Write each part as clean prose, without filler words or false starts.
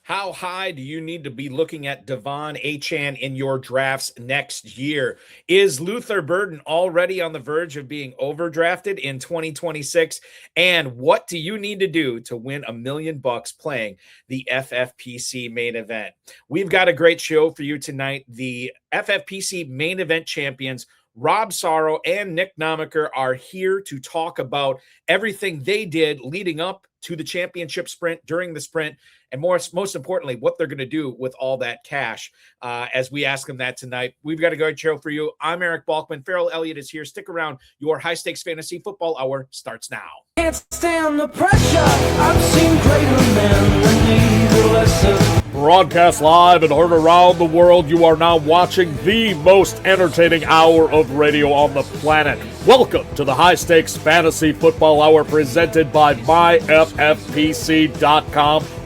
How high do you need to be looking at Devon Achane in your drafts next year? Is Luther Burden already on the verge of being overdrafted in 2026? And what do you need to do to win $1 million playing the FFPC Main Event? We've got a great show for you tonight. The FFPC Main Event champions Rob Sarro and Nick Namacher are here to talk about everything they did leading up to the championship sprint, during the sprint, and most importantly, what they're going to do with all that cash. As we ask them that tonight, we've got a great show for you. I'm Eric Balkman. Ferrell Elliott is here. Stick around. Your High Stakes Fantasy Football Hour starts now. Can't stand the pressure. I've seen greater men than me, the lesser. Broadcast live and heard around the world, you are now watching the most entertaining hour of radio on the planet. Welcome to the High Stakes Fantasy Football Hour presented by myffpc.com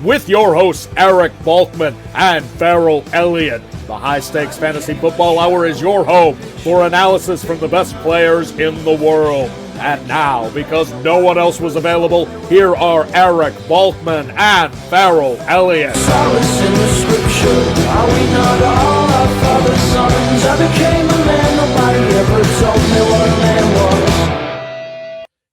with your hosts Eric Balkman and Ferrell Elliott. The High Stakes Fantasy Football Hour is your home for analysis from the best players in the world. And now, because no one else was available, here are Eric Balkman and Ferrell Elliott. Solace in the scripture. Are we not all our father's sons? I became a man, nobody ever told me what a man was.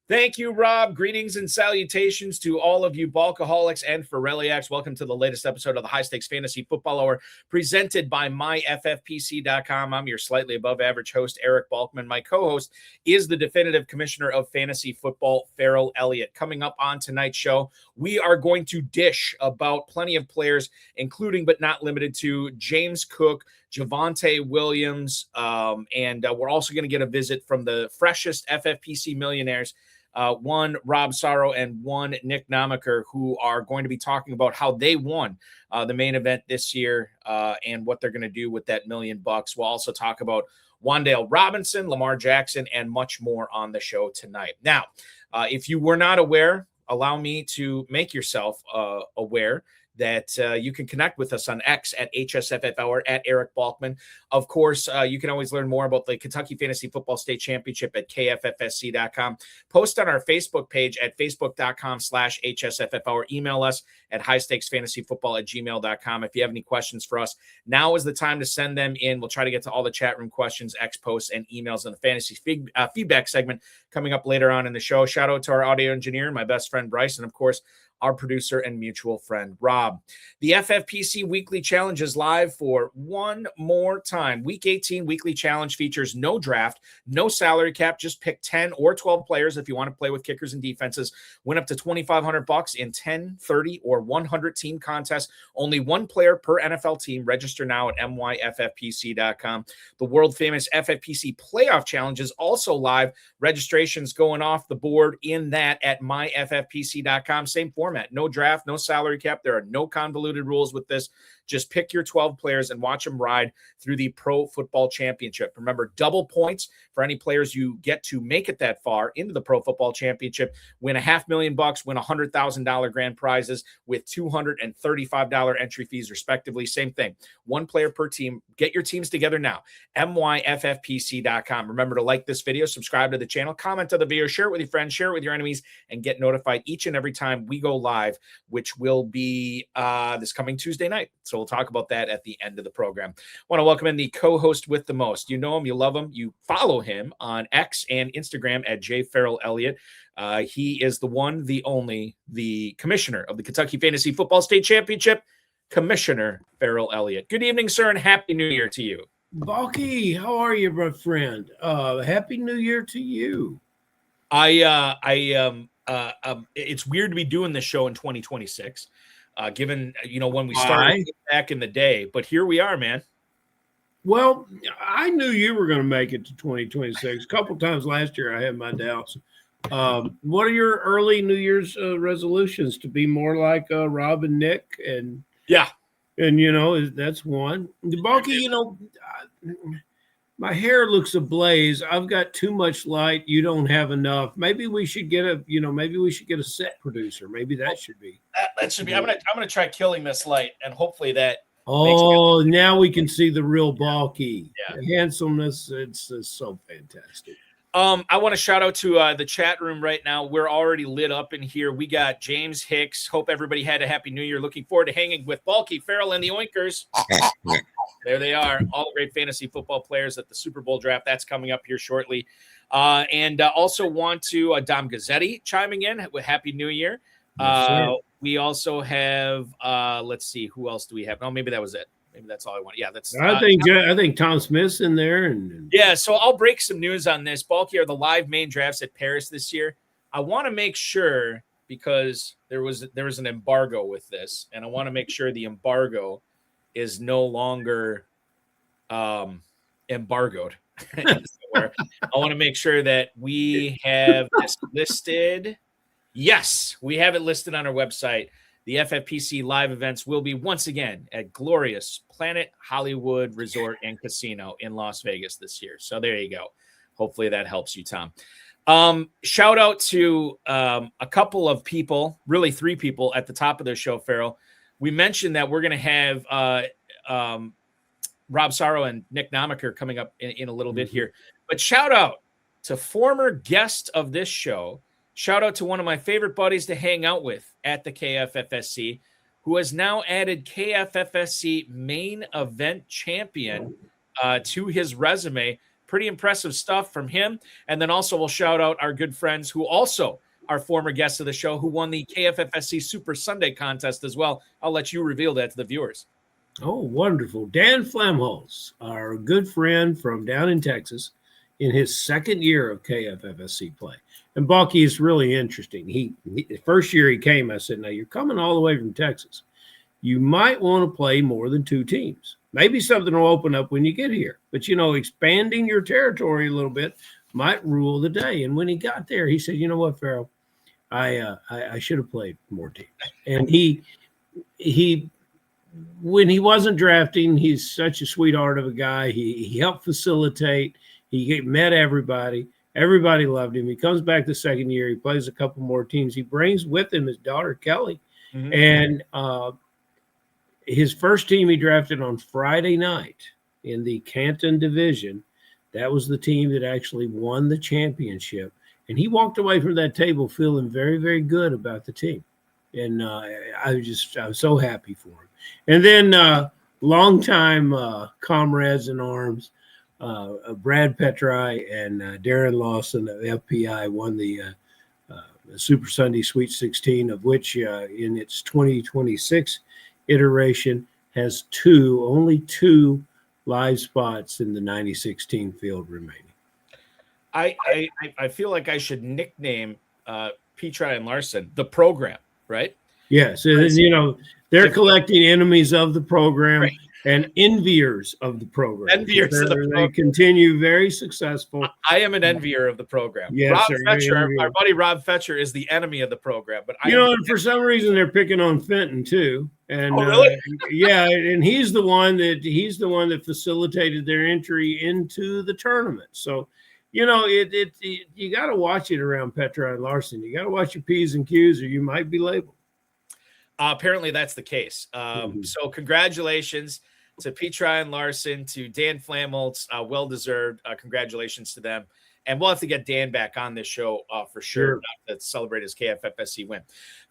Thank you, Rob. Greetings and salutations to all of you Balkaholics and Ferrelliacs. Welcome to the latest episode of the High Stakes Fantasy Football Hour presented by myffpc.com. I'm your slightly above average host, Eric Balkman. My co-host is the definitive commissioner of fantasy football, Ferrell Elliott. Coming up on tonight's show, we are going to dish about plenty of players, including but not limited to James Cook, Javonte Williams, and we're also going to get a visit from the freshest FFPC millionaires, one Rob Sarro and one Nick Namacher, who are going to be talking about how they won the main event this year and what they're going to do with that $1 million. We'll also talk about Wan'Dale Robinson, Lamar Jackson, and much more on the show tonight. Now, if you were not aware, allow me to make yourself aware that you can connect with us on X at hsffhour, at Eric Balkman. Of course, you can always learn more about the Kentucky Fantasy Football State Championship at kffsc.com. Post on our Facebook page at facebook.com/hsffhour. Email us at highstakesfantasyfootball@gmail.com if you have any questions for us. Now is the time to send them in. We'll try to get to all the chat room questions, X posts, and emails in the fantasy feedback segment coming up later on in the show. Shout out to our audio engineer, my best friend Bryce, and of course, our producer and mutual friend, Rob. The FFPC Weekly Challenge is live for one more time. Week 18 Weekly Challenge features no draft, no salary cap. Just pick 10 or 12 players if you want to play with kickers and defenses. Win up to $2,500 in 10, 30, or 100 team contests. Only one player per NFL team. Register now at myffpc.com. The world-famous FFPC Playoff Challenge is also live. Registration's going off the board in that at myffpc.com. Same format. No draft, no salary cap. There are no convoluted rules with this. Just pick your 12 players and watch them ride through the Pro Football Championship. Remember, double points for any players you get to make it that far into the Pro Football Championship. Win $500,000, win $100,000 grand prizes with $235 entry fees, respectively. Same thing. One player per team. Get your teams together now. myffpc.com. Remember to like this video, subscribe to the channel, comment on the video, share it with your friends, share it with your enemies, and get notified each and every time we go live, which will be this coming Tuesday night. So we'll talk about that at the end of the program. I want to welcome in the co-host with the most. You know him, you love him, you follow him on X and Instagram at jferrellelliott. He is the one, the only, the commissioner of the Kentucky Fantasy Football State Championship, Commissioner Ferrell Elliott. Good evening, sir, and Happy New Year to you. Balky, how are you, my friend? Happy New Year to you. It's weird to be doing this show in 2026. Given, when we started back in the day, but here we are, man. Well, I knew you were going to make it to 2026. A couple times last year, I had my doubts. What are your early New Year's resolutions? To be more like Rob and Nick? And that's one. The Balky, my hair looks ablaze. I've got too much light. You don't have enough. Maybe we should get a set producer. Maybe that should be. That should be. I'm gonna try killing this light, and hopefully that. Oh, now we can see the real Balky. Yeah. The handsomeness. It's so fantastic. I want to shout out to the chat room right now. We're already lit up in here. We got James Hicks. Hope everybody had a happy new year. Looking forward to hanging with Balky, Ferrell, and the Oinkers. There they are. All the great fantasy football players at the Super Bowl draft. That's coming up here shortly. And also want to Dom Gazzetti chiming in with Happy New Year. We also have, let's see, who else do we have? Oh, maybe that was it. Maybe that's all I want. Yeah, that's. I think Tom Smith's in there, and yeah. So I'll break some news on this. Balky are the live main drafts at Paris this year. I want to make sure because there was an embargo with this, and I want to make sure the embargo is no longer embargoed. I want to make sure that we have this listed. Yes, we have it listed on our website. The FFPC live events will be once again at glorious Planet Hollywood Resort and Casino in Las Vegas this year. So there you go. Hopefully that helps you, Tom. Shout out to a couple of people, really 3 people at the top of the show, Ferrell. We mentioned that we're going to have Rob Sarro and Nick Namacher coming up in a little bit here. But shout out to former guest of this show. Shout out to one of my favorite buddies to hang out with at the KFFSC, who has now added KFFSC Main Event Champion to his resume. Pretty impressive stuff from him. And then also we'll shout out our good friends who also are former guests of the show who won the KFFSC Super Sunday contest as well. I'll let you reveal that to the viewers. Oh, wonderful. Dan Flamholz, our good friend from down in Texas, in his second year of KFFSC play. And Balky is really interesting. He the first year he came, I said, now you're coming all the way from Texas. You might want to play more than 2 teams. Maybe something will open up when you get here. But, expanding your territory a little bit might rule the day. And when he got there, he said, you know what, Ferrell, I should have played more teams. And he when he wasn't drafting, he's such a sweetheart of a guy. He helped facilitate. He met everybody. Everybody loved him. He comes back the second year. He plays a couple more teams. He brings with him his daughter, Kelly. Mm-hmm. And his first team he drafted on Friday night in the Canton Division. That was the team that actually won the championship. And he walked away from that table feeling very, very good about the team. And I was so happy for him. And then longtime comrades in arms, Brad Petri and Darren Lawson of FPI won the Super Sunday Sweet 16, of which in its 2026 iteration has only two live spots in the 90-16 field remaining. I feel like I should nickname Petri and Larson the program, right? Yes, and, they're collecting enemies of the program, right, and enviers of the program. Enviers of the program. They continue very successful. I am an envier of the program. Yes, Rob Fetcher, our buddy Rob Fetcher, is the enemy of the program. But and for some reason they're picking on Fenton too. And really? Yeah, and he's the one that facilitated their entry into the tournament. So, you got to watch it around Petra and Larson. You got to watch your P's and Q's, or you might be labeled. Apparently that's the case. So congratulations to Petri and Larson, to Dan Flamholz, well-deserved. Congratulations to them. And we'll have to get Dan back on this show for sure to celebrate his KFFSC win.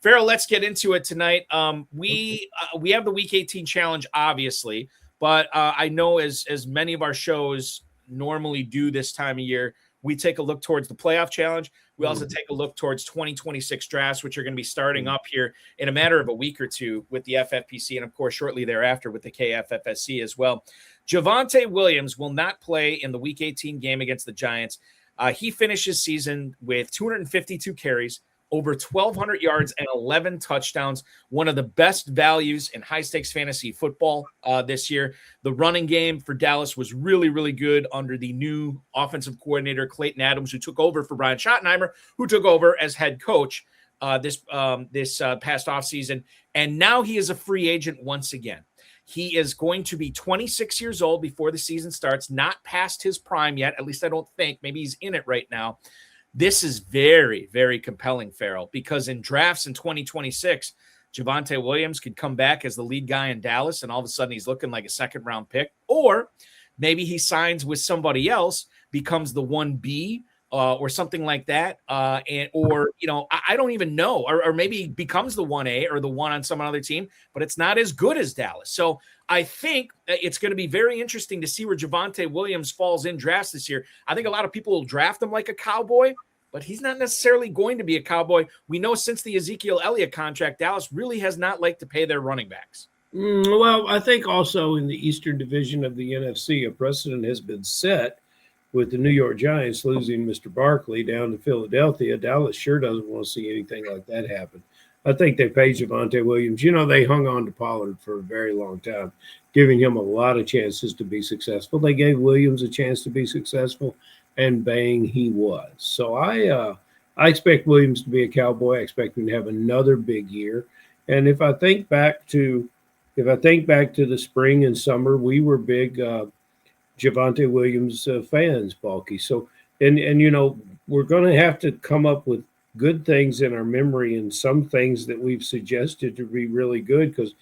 Ferrell, let's get into it tonight. We have the Week 18 challenge, obviously, but I know as many of our shows normally do this time of year, we take a look towards the playoff challenge. We also take a look towards 2026 drafts, which are going to be starting up here in a matter of a week or two with the FFPC, and of course, shortly thereafter with the KFFSC as well. Javonte Williams will not play in the Week 18 game against the Giants. He finishes season with 252 carries, over 1,200 yards, and 11 touchdowns. One of the best values in high-stakes fantasy football this year. The running game for Dallas was really, really good under the new offensive coordinator, Clayton Adams, who took over for Brian Schottenheimer, who took over as head coach this past offseason. And now he is a free agent once again. He is going to be 26 years old before the season starts, not past his prime yet. At least I don't think. Maybe he's in it right now. This is very, very compelling, Ferrell, because in drafts in 2026, Javonte Williams could come back as the lead guy in Dallas, and all of a sudden he's looking like a second-round pick. Or maybe he signs with somebody else, becomes the 1B, or something like that. Or I don't even know, or maybe he becomes the 1A or the 1 on some other team, but it's not as good as Dallas. So I think it's going to be very interesting to see where Javonte Williams falls in drafts this year. I think a lot of people will draft him like a Cowboy, but he's not necessarily going to be a Cowboy. We know since the Ezekiel Elliott contract, Dallas really has not liked to pay their running backs. Well, I think also in the Eastern Division of the NFC, a precedent has been set with the New York Giants losing Mr. Barkley down to Philadelphia. Dallas sure doesn't want to see anything like that happen. I think they paid Javonte Williams. They hung on to Pollard for a very long time, giving him a lot of chances to be successful. They gave Williams a chance to be successful, and bang, he was. So I expect Williams to be a Cowboy. I expect him to have another big year. And if I think back to the spring and summer, we were big Javonte Williams fans, Balky. So, and we're going to have to come up with good things in our memory and some things that we've suggested to be really good because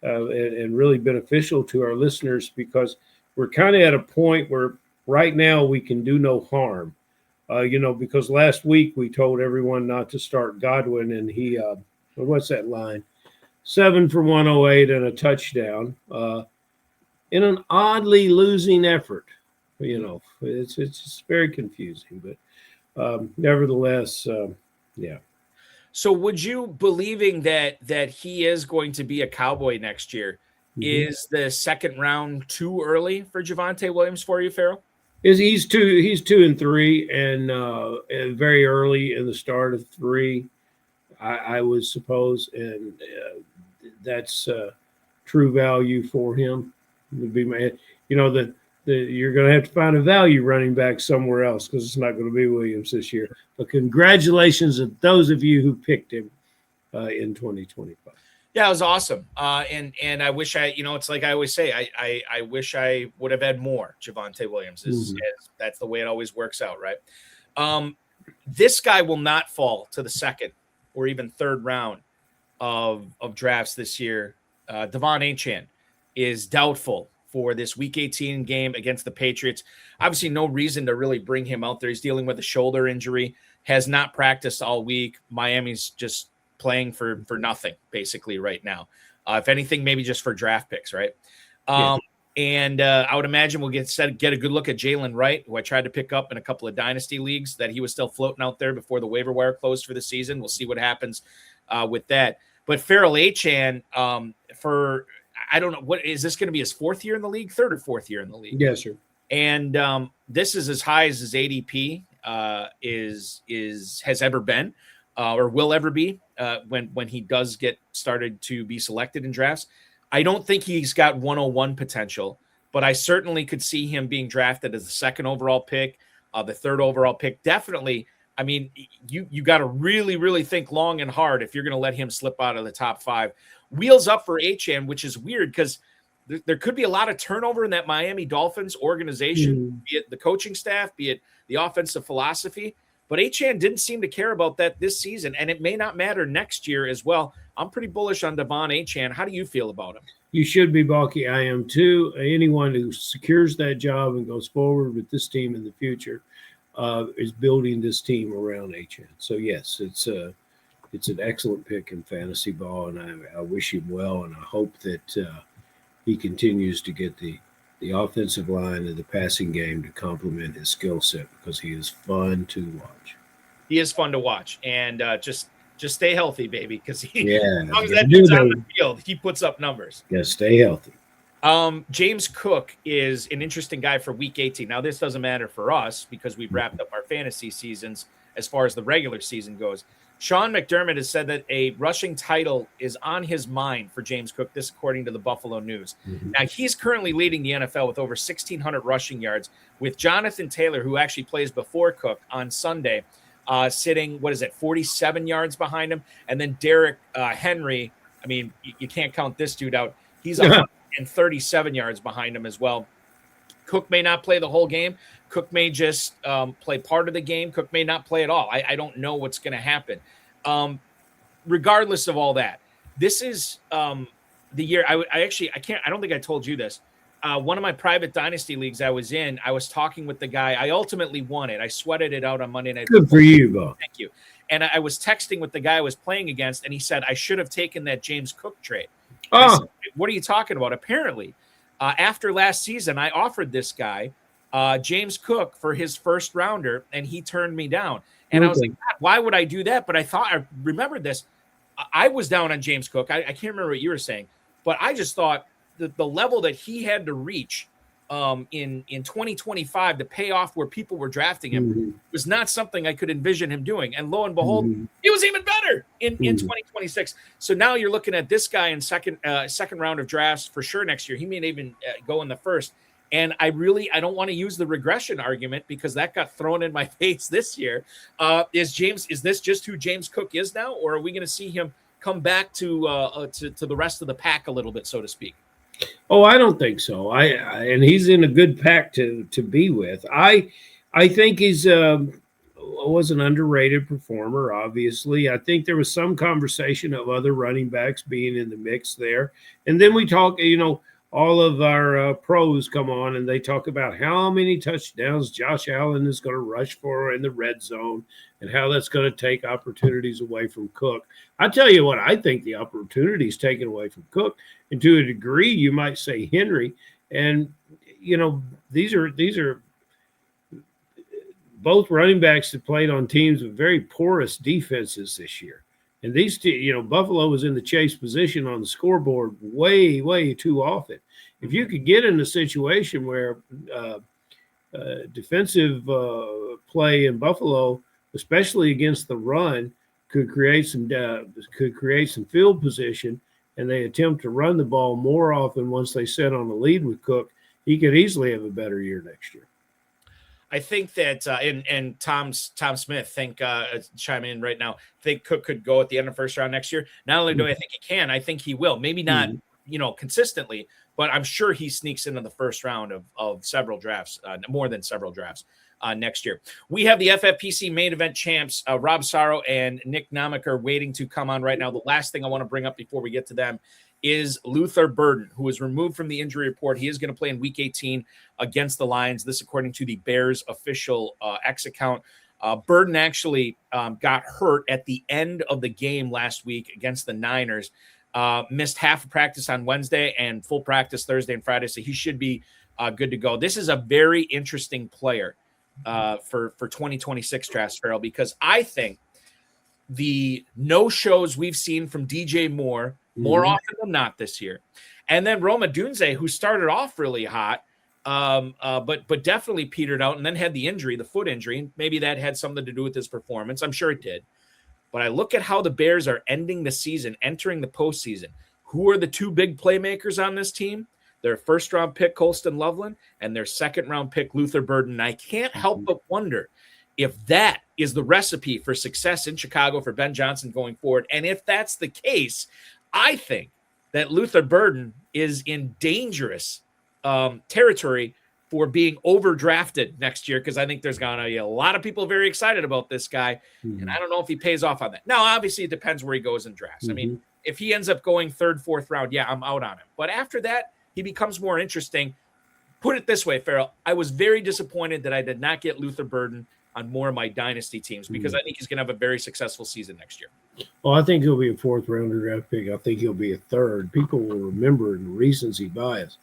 and really beneficial to our listeners, because we're kind of at a point where right now we can do no harm. Because last week we told everyone not to start Godwin, and he what's that line? 7 for 108 and a touchdown in an oddly losing effort. It's just very confusing, but nevertheless, yeah. So would you, believing that he is going to be a Cowboy next year, is the second round too early for Javonte Williams for you, Ferrell? He's 2 and 3, and very early in the start of 3, I would suppose, and that's true value for him. Would be you're going to have to find a value running back somewhere else because it's not going to be Williams this year. But congratulations to those of you who picked him in 2025. Yeah, it was awesome. And I wish it's like I always say, I wish I would have had more Javonte Williams. That's the way it always works out, right? This guy will not fall to the second or even third round of drafts this year. Devon Achane is doubtful for this Week 18 game against the Patriots. Obviously, no reason to really bring him out there. He's dealing with a shoulder injury, has not practiced all week. Miami's just playing for nothing, basically, right now. If anything, maybe just for draft picks, right? And I would imagine we'll get a good look at Jalen Wright, who I tried to pick up in a couple of dynasty leagues, that he was still floating out there before the waiver wire closed for the season. We'll see what happens with that. But Ferrell Elliott, I don't know, what is this going to be, his fourth year in the league, third or fourth year in the league? Yes, sir. And this is as high as his ADP has ever been, or will ever be, when he does get started to be selected in drafts. I don't think he's got 101 potential, but I certainly could see him being drafted as the second overall pick, the third overall pick. Definitely. I mean, you got to really, really think long and hard if you're going to let him slip out of the top 5. Wheels up for Achane, which is weird because there could be a lot of turnover in that Miami Dolphins organization, be it the coaching staff, be it the offensive philosophy. But Achane didn't seem to care about that this season, and it may not matter next year as well. I'm pretty bullish on Devon Achane. How do you feel about him? You should be, Balky. I am too. Anyone who secures that job and goes forward with this team in the future is building this team around Achane. So, yes, it's an excellent pick in fantasy ball, and I wish him well, and I hope that he continues to get the offensive line and the passing game to complement his skill set, because he is fun to watch. He is fun to watch, and just stay healthy, baby, because as long as that do dude's on the field, he puts up numbers. Yeah, stay healthy. James Cook is an interesting guy for Week 18. Now, this doesn't matter for us because we've wrapped up our fantasy seasons as far as the regular season goes. Sean McDermott has said that a rushing title is on his mind for James Cook, this according to the Buffalo News. Now, he's currently leading the NFL with over 1,600 rushing yards, with Jonathan Taylor, who actually plays before Cook on Sunday, sitting, 47 yards behind him. And then Derrick Henry, I mean, you can't count this dude out. He's 137 yards behind him as well. Cook may not play the whole game. Cook may just play part of the game. Cook may not play at all. I don't know what's going to happen. Regardless of all that, this is the year. I don't think I told you this. one of my private dynasty leagues I was in, I was talking with the guy. I ultimately won it. I sweated it out on Monday Night Good for you, Bo. Thank you. And I was texting with the guy I was playing against, and he said, I should have taken that James Cook trade. Oh, Said, what are you talking about? Apparently, after last season, I offered this guy James Cook for his first rounder, and he turned me down. And I was like, God, why would I do that? But I remembered this. I was down on James Cook. I can't remember what you were saying, but I just thought that the level that he had to reach in 2025 to pay off where people were drafting him was not something I could envision him doing. And lo and behold, he was even better in 2026. So now you're looking at this guy in second round of drafts for sure next year. He may even go in the first. And I don't want to use the regression argument because that got thrown in my face this year. Is this just who James Cook is now, or are we going to see him come back to the rest of the pack a little bit, so to speak? Oh, I don't think so. And he's in a good pack to be with. I think he's was an underrated performer. Obviously, I think there was some conversation of other running backs being in the mix there, and then we talk. All of our pros come on and they talk about how many touchdowns Josh Allen is going to rush for in the red zone and how that's going to take opportunities away from Cook. I tell you what, I think the opportunity is taken away from Cook, and to a degree, you might say Henry. And these are both running backs that played on teams with very porous defenses this year. And these two, Buffalo was in the chase position on the scoreboard way, way too often. If you could get in a situation where defensive play in Buffalo, especially against the run, could create some field position, and they attempt to run the ball more often once they set on the lead with Cook, he could easily have a better year next year. I think that and Tom Smith chime in right now. Think Cook could go at the end of first round next year. Not only do I think he can, I think he will. Maybe not, consistently, but I'm sure he sneaks into the first round of several drafts, more than several drafts next year. We have the FFPC Main Event champs, Rob Sarro and Nick Namacher, waiting to come on right now. The last thing I want to bring up before we get to them is Luther Burden, who was removed from the injury report. He is going to play in Week 18 against the Lions. This, according to the Bears official X account. Burden actually got hurt at the end of the game last week against the Niners. Missed half of practice on Wednesday and full practice Thursday and Friday, so he should be good to go. This is a very interesting player for 2026 drafts, Ferrell, because I think the no-shows we've seen from DJ Moore more often than not this year, and then Roma Dunze, who started off really hot, but definitely petered out and then had the injury, the foot injury, and maybe that had something to do with his performance. I'm sure it did. But I look at how the Bears are ending the season, entering the postseason. Who are the two big playmakers on this team? Their first-round pick, Colston Loveland, and their second-round pick, Luther Burden. And I can't help but wonder if that is the recipe for success in Chicago for Ben Johnson going forward. And if that's the case, I think that Luther Burden is in dangerous territory for being overdrafted next year, because I think there's going to be a lot of people very excited about this guy, and I don't know if he pays off on that. Now, obviously, it depends where he goes in drafts. I mean, if he ends up going third, fourth round, yeah, I'm out on him. But after that, he becomes more interesting. Put it this way, Ferrell, I was very disappointed that I did not get Luther Burden on more of my dynasty teams, because I think he's going to have a very successful season next year. Well, I think he'll be a fourth-rounder draft pick. I think he'll be a third. People will remember the recency bias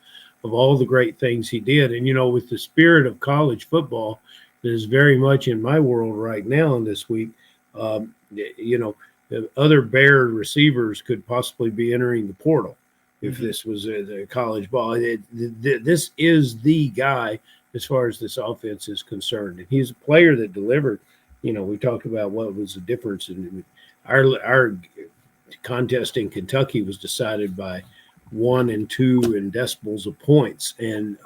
of all the great things he did. And, with the spirit of college football that is very much in my world right now and this week, the other Bear receivers could possibly be entering the portal if this was the college ball. This is the guy as far as this offense is concerned. And he's a player that delivered. We talked about what was the difference. In our contest in Kentucky was decided by 1 and 2 in decibels of points. And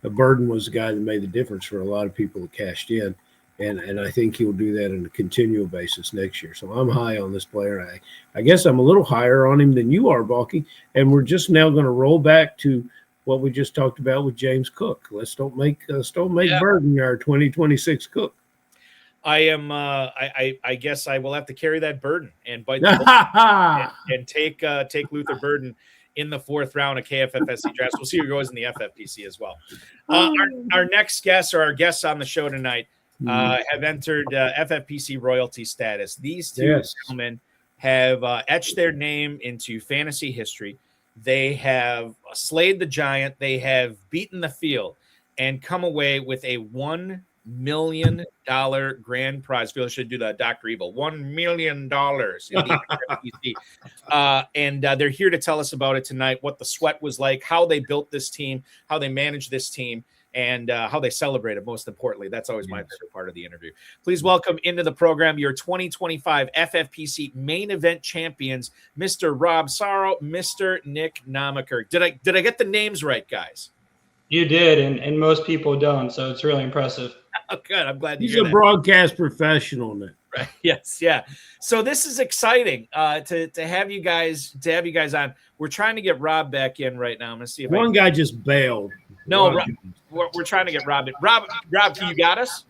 Burden was the guy that made the difference for a lot of people who cashed in. And I think he'll do that on a continual basis next year. So I'm high on this player. I guess I'm a little higher on him than you are, Balky. And we're just now going to roll back to what we just talked about with James Cook. Let's don't make Burden our 2026 Cook. I am. I guess I will have to carry that burden and bite the bullet and take Luther Burden in the 4th round of KFFSC drafts. We'll see who goes in the FFPC as well. Our next guests, or our guests on the show tonight, have entered FFPC royalty status. These two gentlemen have etched their name into fantasy history. They have slayed the giant. They have beaten the field and come away with a $1 million grand prize. Phil should do the Dr. Evil. $1 million in the FFPC. And they're here to tell us about it tonight, what the sweat was like, how they built this team, how they managed this team, and how they celebrated, most importantly. That's always my favorite part of the interview. Please welcome into the program your 2025 FFPC Main Event champions, Mr. Rob Sarro, Mr. Nick Namacher. Did I get the names right, guys? You did, and most people don't, so it's really impressive. Oh, good. I'm glad to He's hear a that. broadcast professional, Nick. Right. Yes. Yeah. So this is exciting to have you guys on. We're trying to get Rob back in right now. I'm going to see if one guy just bailed. No, Rob, we're trying to get Rob in. Rob, you got us?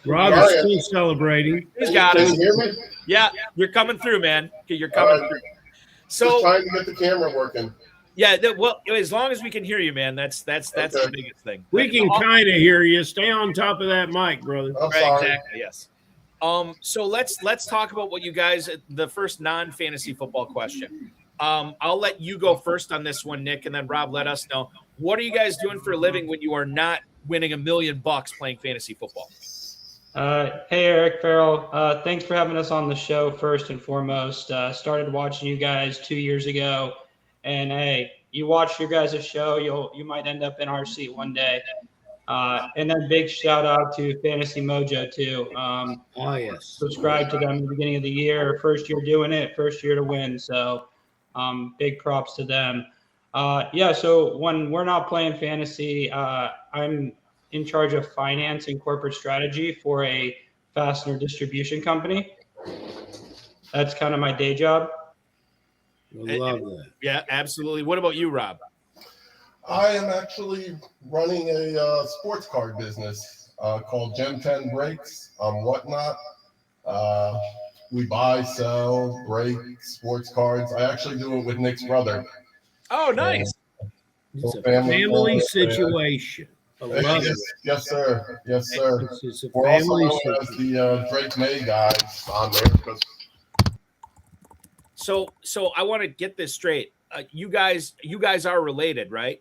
Rob is still celebrating. He's got us. Can you hear me? Yeah, you're coming through, man. You're coming through. So Just trying to get the camera working. yeah, well, as long as we can hear you, man, that's the biggest thing. We can kind of hear you. Stay on top of that mic, brother. I'm Right, sorry. exactly. Yes. So let's talk about what you guys. The first non-fantasy football question. I'll let you go first on this one, Nick, and then Rob, let us know, what are you guys doing for a living when you are not winning $1 million playing fantasy football? Hey, Eric, Ferrell. Thanks for having us on the show first and foremost. Started watching you guys 2 years ago, and hey, you watch your guys' show, you might end up in our seat one day. And then big shout out to Fantasy Mojo too. Oh, yes. Subscribe to them at the beginning of the year. First year doing it, first year to win. So big props to them. So when we're not playing fantasy, I'm in charge of finance and corporate strategy for a fastener distribution company. That's kind of my day job. I love that. Yeah, absolutely. What about you, Rob? I am actually running a sports card business called Gem 10 Breaks Whatnot. We buy, sell, break sports cards. I actually do it with Nick's brother. Oh, nice. It's a family situation. I love it. Yes, sir. Yes, sir. It's a We're also family known as situation. the Drake May guys on there because So I want to get this straight. You guys are related, right?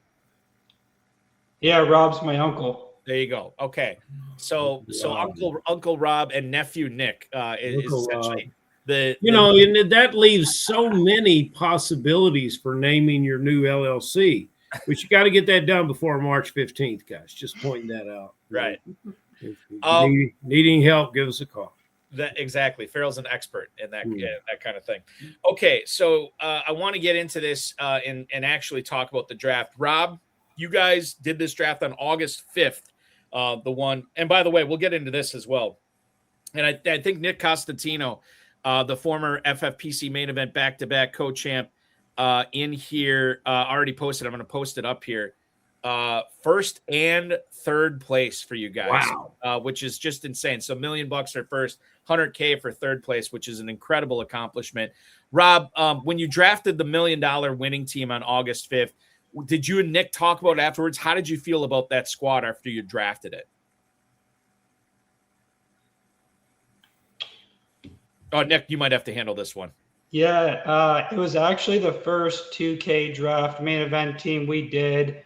Yeah, Rob's my uncle. There you go. Okay. So Uncle Rob and nephew Nick is Uncle essentially and that leaves so many possibilities for naming your new LLC, but you got to get that done before March 15th, guys. Just pointing that out. Right. If you needing help, give us a call. That exactly. Ferrell's an expert in that that kind of thing. Okay, so I want to get into this and actually talk about the draft. Rob, you guys did this draft on August 5th. The one, and by the way, we'll get into this as well. And I think Nick Costantino, the former FFPC Main Event back-to-back co-champ, in here already posted. I'm going to post it up here. First and third place for you guys. Wow. Which is just insane. So $1 million for first, $100K for third place, which is an incredible accomplishment. Rob, when you drafted the $1 million winning team on August 5th, did you and Nick talk about it afterwards? How did you feel about that squad after you drafted it? Oh, Nick, you might have to handle this one. Yeah, it was actually the first 2K draft main event team we did,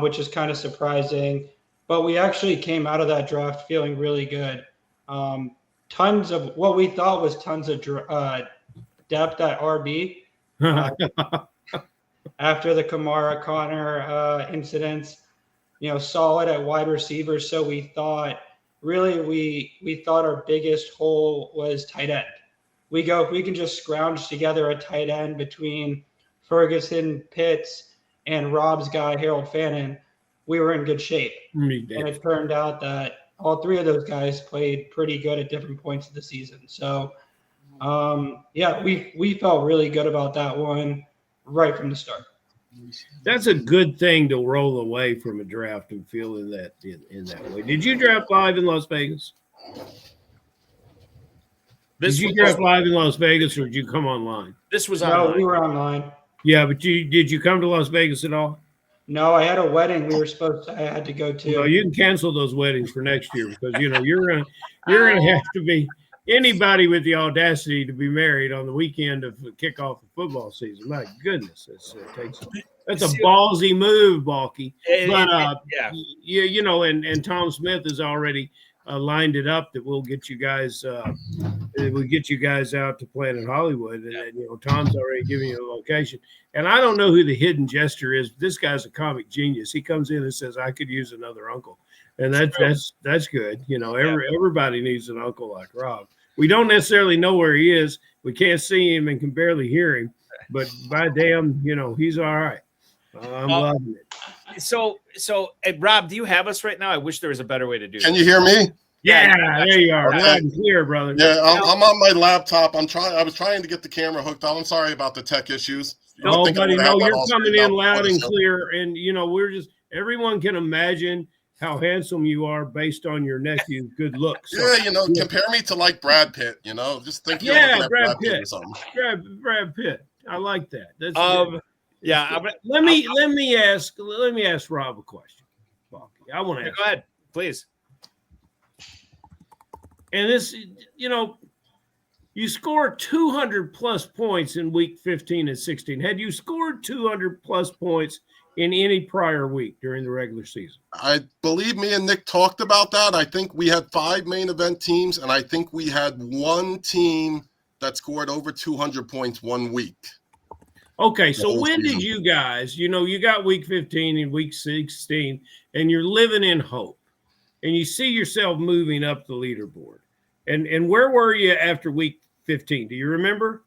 which is kind of surprising. But we actually came out of that draft feeling really good. Tons of what we thought was tons of depth at RB. After the Kamara Connor incidents, solid at wide receiver. So we thought we thought our biggest hole was tight end. If we can just scrounge together a tight end between Ferguson, Pitts, and Rob's guy, Harold Fannin, we were in good shape. And it turned out that all three of those guys played pretty good at different points of the season. So, we felt really good about that one right from the start. That's a good thing to roll away from a draft and feel in that way. Did you draft 5 in Las Vegas? This Did you was, get up live in Las Vegas, or did you come online? this was No, online. we were online. Yeah, but did you come to Las Vegas at all? No, I had a wedding I had to go to. Well, you can cancel those weddings for next year because you're gonna have to be anybody with the audacity to be married on the weekend of the kickoff of football season. My goodness, that's a ballsy move, Balky. But yeah. you know, and Tom Smith has already lined it up that we'll get you guys out to Planet Hollywood, and you know, Tom's already giving you a location. And I don't know who the hidden gesture is. But this guy's a comic genius. He comes in and says, "I could use another uncle," and that's good. You know, everybody needs an uncle like Rob. We don't necessarily know where he is. We can't see him and can barely hear him, but by damn, you know, he's all right. I'm loving it. So, Rob, do you have us right now? I wish there was a better way to do it. Can you hear me? Yeah, there you are. Okay. Loud and clear, brother. Yeah, I'm on my laptop. I was trying to get the camera hooked up. I'm sorry about the tech issues. Oh, buddy, no, you're coming in loud and show. clear, and you know everyone can imagine how handsome you are based on your nephew's good looks. So, Yeah, you know, compare me to like Brad Pitt. You know, just think. Yeah, Brad Pitt. or something. Brad Pitt. I like that. That's yeah. Let me ask Rob a question. I want to ask. Go ahead, please. And this, you know, you scored 200 plus points in week 15 and 16. Had you scored 200 plus points in any prior week during the regular season? I believe me and Nick talked about that. I think we had 5 main event teams, and I think we had one team that scored over 200 points one week. Okay, so when did you guys, you know, you got week 15 and week 16, and you're living in hope, and you see yourself moving up the leaderboard. And where were you after week 15? Do you remember?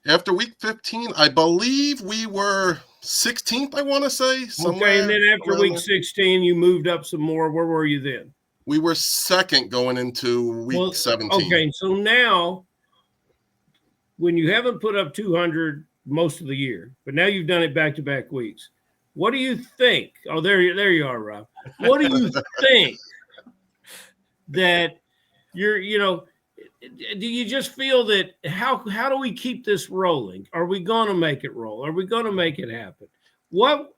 After week 15, I believe we were 16th, I want to say. Okay, and then after week 16, you moved up some more. Where were you then? We were second going into week 17. Okay, so now, when you haven't put up 200 most of the year, but now you've done it back-to-back weeks, what do you think? Oh, there you are, Rob. What do you think that you know, do you just feel that how do we keep this rolling? Are we going to make it roll? Are we going to make it happen? What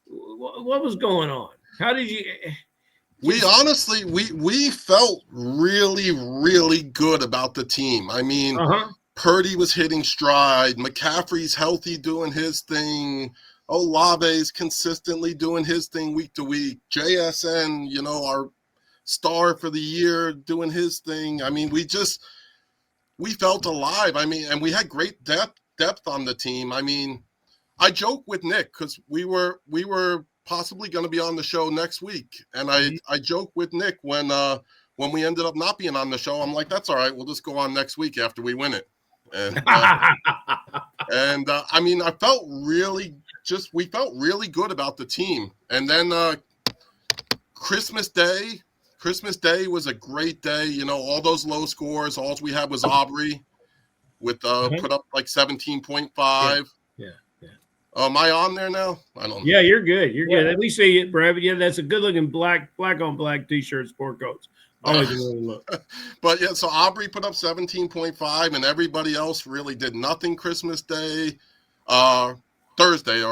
was going on? How did you? We honestly, we felt really, really good about the team. I mean, Purdy was hitting stride. McCaffrey's healthy, doing his thing. Olave's consistently doing his thing week to week. JSN, you know, our star for the year, doing his thing. I mean, we felt alive. I mean, and we had great depth on the team. I mean, I joke with Nick because we were possibly going to be on the show next week, and I joke with Nick when we ended up not being on the show. I'm like, that's all right. We'll just go on next week after we win it. And I mean, we felt really good about the team. And then Christmas Day was a great day. You know, all those low scores. All we had was Aubrey with put up like 17.5. Yeah. Am I on there now? I don't know. Yeah, you're good. You're good. At least see it, Brad. Yeah, that's a good looking black on black t-shirt, sport coats. Always a really look. But yeah, so Aubrey put up 17.5, and everybody else really did nothing Christmas Day, Thursday,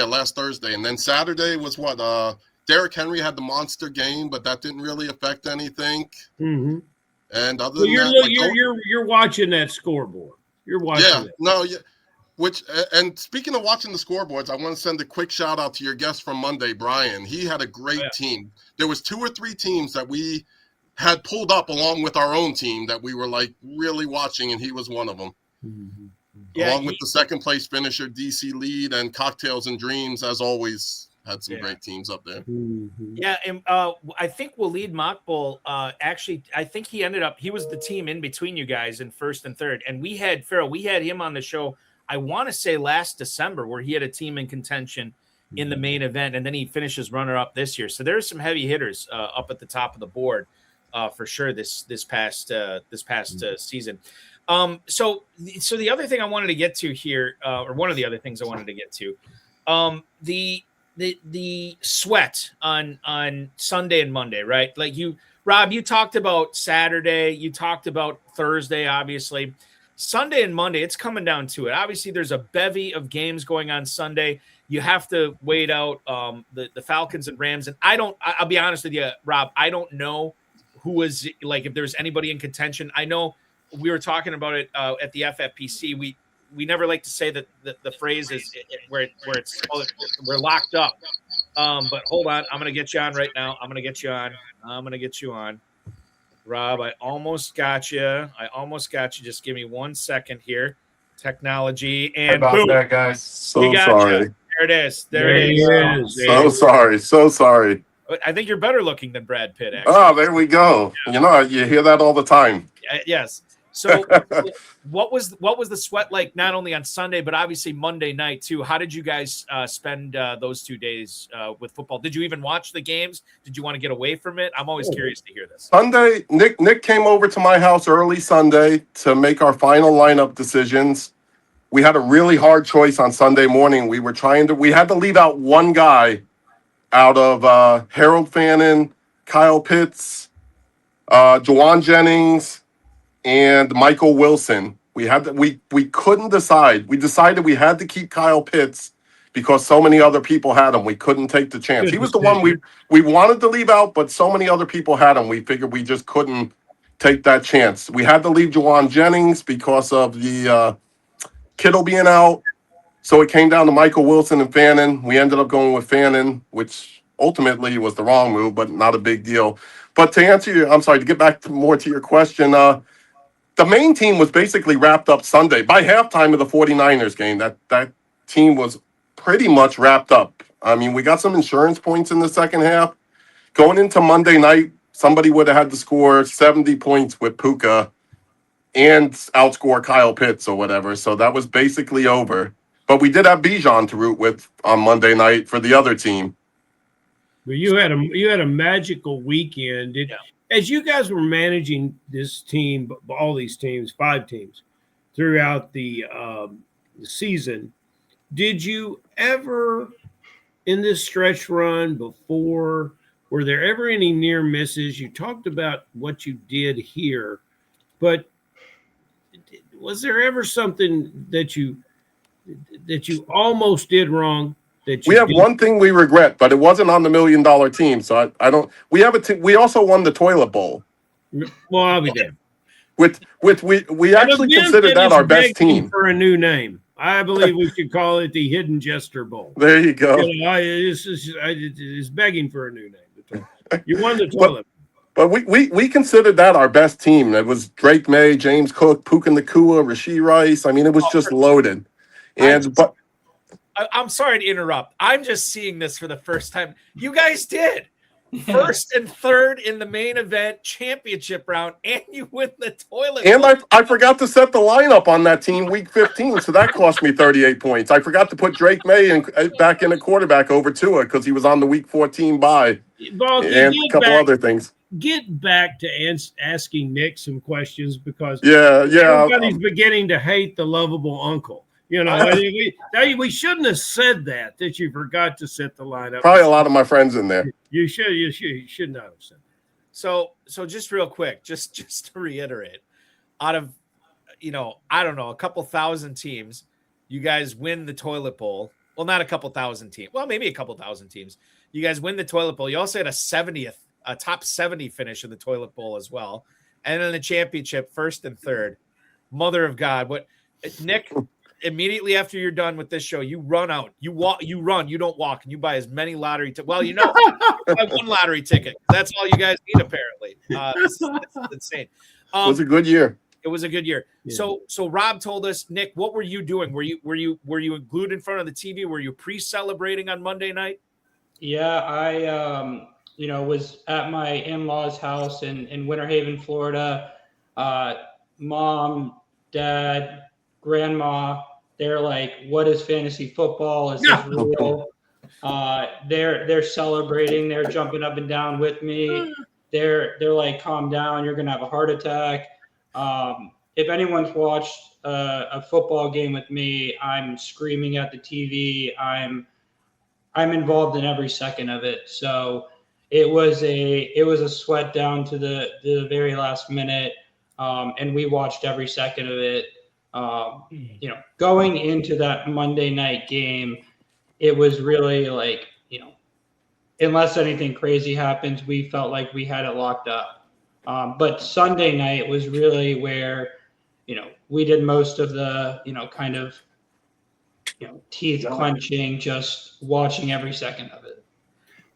last Thursday. And then Saturday was what? Derrick Henry had the monster game, but that didn't really affect anything. Mm-hmm. And other than that, you're watching that scoreboard. You're watching it. And speaking of watching the scoreboards, I want to send a quick shout out to your guest from Monday, Brian. He had a great team. There was 2 or 3 teams that we had pulled up along with our own team that we were like really watching, and he was one of them. Mm-hmm. Along with the second place finisher, DC Lead, and Cocktails and Dreams, as always, had some great teams up there. Mm-hmm. Yeah, and I think Waleed Maqbul, actually, I think he was the team in between you guys in first and third. And we had him on the show, I want to say last December, where he had a team in contention in the main event, and then he finishes runner-up this year. So there's some heavy hitters up at the top of the board for sure this past season. So the other thing I wanted to get to here, or one of the other things I wanted to get to, the sweat on Sunday and Monday, right? Like Rob, you talked about Saturday. You talked about Thursday, obviously. Sunday and Monday, it's coming down to it. Obviously, there's a bevy of games going on Sunday. You have to wait out the Falcons and Rams. And I'll be honest with you, Rob, I don't know who is, like, if there's anybody in contention. I know we were talking about it at the FFPC. We never like to say that the phrase is where it's we're locked up. But hold on, I'm going to get you on right now. I'm going to get you on. Rob, I almost got you. Just give me 1 second here. Technology and about boom. that, guys. So sorry. There it is. There it he is. is. So sorry. I think you're better looking than Brad Pitt, actually. Oh, there we go. Yeah. You hear that all the time. Yes. So what was the sweat like, not only on Sunday, but obviously Monday night too? How did you guys spend those 2 days with football? Did you even watch the games? Did you want to get away from it? I'm always curious to hear this. Sunday, Nick came over to my house early Sunday to make our final lineup decisions. We had a really hard choice on Sunday morning. We had to leave out one guy out of Harold Fannin, Kyle Pitts, Juwan Jennings, and Michael Wilson. We couldn't decide. We decided we had to keep Kyle Pitts because so many other people had him. We couldn't take the chance. He was the one we wanted to leave out, but so many other people had him. We figured we just couldn't take that chance. We had to leave Juwan Jennings because of the Kittle being out. So it came down to Michael Wilson and Fannin. We ended up going with Fannin, which ultimately was the wrong move, but not a big deal. But to get back more to your question, the main team was basically wrapped up Sunday. By halftime of the 49ers game, that team was pretty much wrapped up. I mean, we got some insurance points in the second half. Going into Monday night, somebody would have had to score 70 points with Puka and outscore Kyle Pitts or whatever. So that was basically over. But we did have Bijan to root with on Monday night for the other team. But you had a magical weekend. As you guys were managing this team, all these teams, 5 teams, throughout the season, did you ever, in this stretch run before, were there ever any near misses? You talked about what you did here, but was there ever something that you almost did wrong? We have one thing we regret, but it wasn't on the $1 million team. So I don't. We have a team. We also won the toilet bowl. Well, I'll be there. We actually considered that our best team for a new name. I believe we should call it the Hidden Jester Bowl. There you go. It's begging for a new name. You won the toilet. But we considered that our best team. It was Drake May, James Cook, Puka Nacua, Rashee Rice. I mean, it was just loaded. I'm sorry to interrupt. I'm just seeing this for the first time. You guys did first and third in the main event championship round, and you win the toilet. And I forgot to set the lineup on that team week 15, so that cost me 38 points. I forgot to put Drake May back in a quarterback over Tua because he was on the week 14 bye, and a couple other things. Get back to asking Nick some questions because everybody's beginning to hate the lovable uncle. You know, we shouldn't have said that you forgot to set the lineup. Probably a lot of my friends in there. You should not have said that. So just real quick, just to reiterate, out of, I don't know, a couple thousand teams, you guys win the toilet bowl. Well, not a couple thousand teams. Well, maybe a couple thousand teams. You guys win the toilet bowl. You also had a top 70 finish in the toilet bowl as well. And then the championship, first and third. Mother of God. What, Nick, immediately after you're done with this show, you run out. You run, you don't walk, and you buy as many lottery tickets. Well, you buy one lottery ticket. That's all you guys need, apparently. This is insane. It was a good year. It was a good year. Yeah. So Rob told us, Nick, what were you doing? Were you glued in front of the TV? Were you pre-celebrating on Monday night? Yeah, I was at my in-laws' house in Winter Haven, Florida. Mom, dad, grandma, they're like, "What is fantasy football? Is this real?" They're celebrating. They're jumping up and down with me. They're like, "Calm down. You're gonna have a heart attack." If anyone's watched a football game with me, I'm screaming at the TV. I'm involved in every second of it. So it was a sweat down to the very last minute, and we watched every second of it. Going into that Monday night game, it was really like, unless anything crazy happens, we felt like we had it locked up. But Sunday night was really where, we did most of the, teeth clenching, just watching every second of it.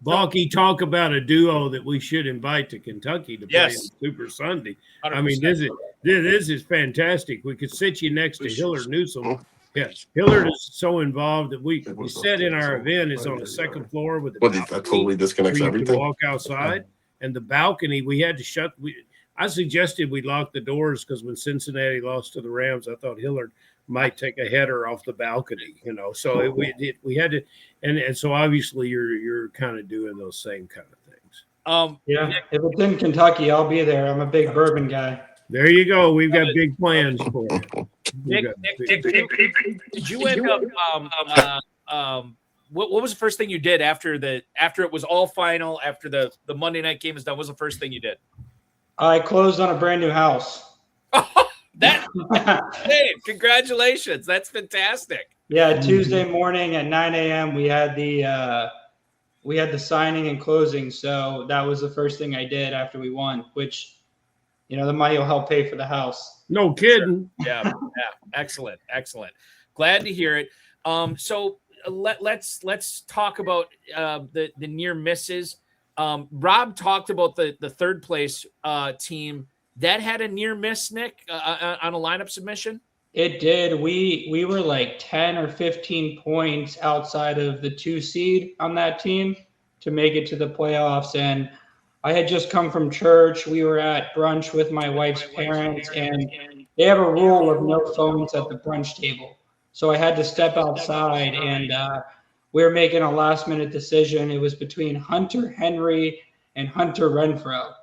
Balky, talk about a duo that we should invite to Kentucky to play on Super Sunday. 100%. I mean, this is fantastic. We could sit you next to Hillard Newsom. Yeah, Hillard is so involved that we said in our event is on the second floor with the That totally disconnects where you everything. can walk outside, and the balcony we had to shut. I suggested we lock the doors because when Cincinnati lost to the Rams, I thought Hillard might take a header off the balcony, So we had to, and so obviously you're kind of doing those same kind of things. Yeah, if it's in Kentucky, I'll be there. I'm a big bourbon guy. There you go. We've got big plans for it. Nick, did you end up? What was the first thing you did after it was all final? After the Monday night game is done, what was the first thing you did? I closed on a brand new house. Hey, congratulations! That's fantastic. Yeah, Tuesday morning at 9 a.m. we had the signing and closing. So that was the first thing I did after we won, which, the money will help pay for the house. No kidding. Sure. Yeah, excellent. Glad to hear it. So let's talk about the near misses. Rob talked about the third place team that had a near miss, Nick, on a lineup submission. It did. We were like 10 or 15 points outside of the 2 seed on that team to make it to the playoffs. And I had just come from church. We were at brunch with my wife's parents, and they have a rule of no phones at the brunch table. So I had to step outside, and we were making a last-minute decision. It was between Hunter Henry and Hunter Renfrow,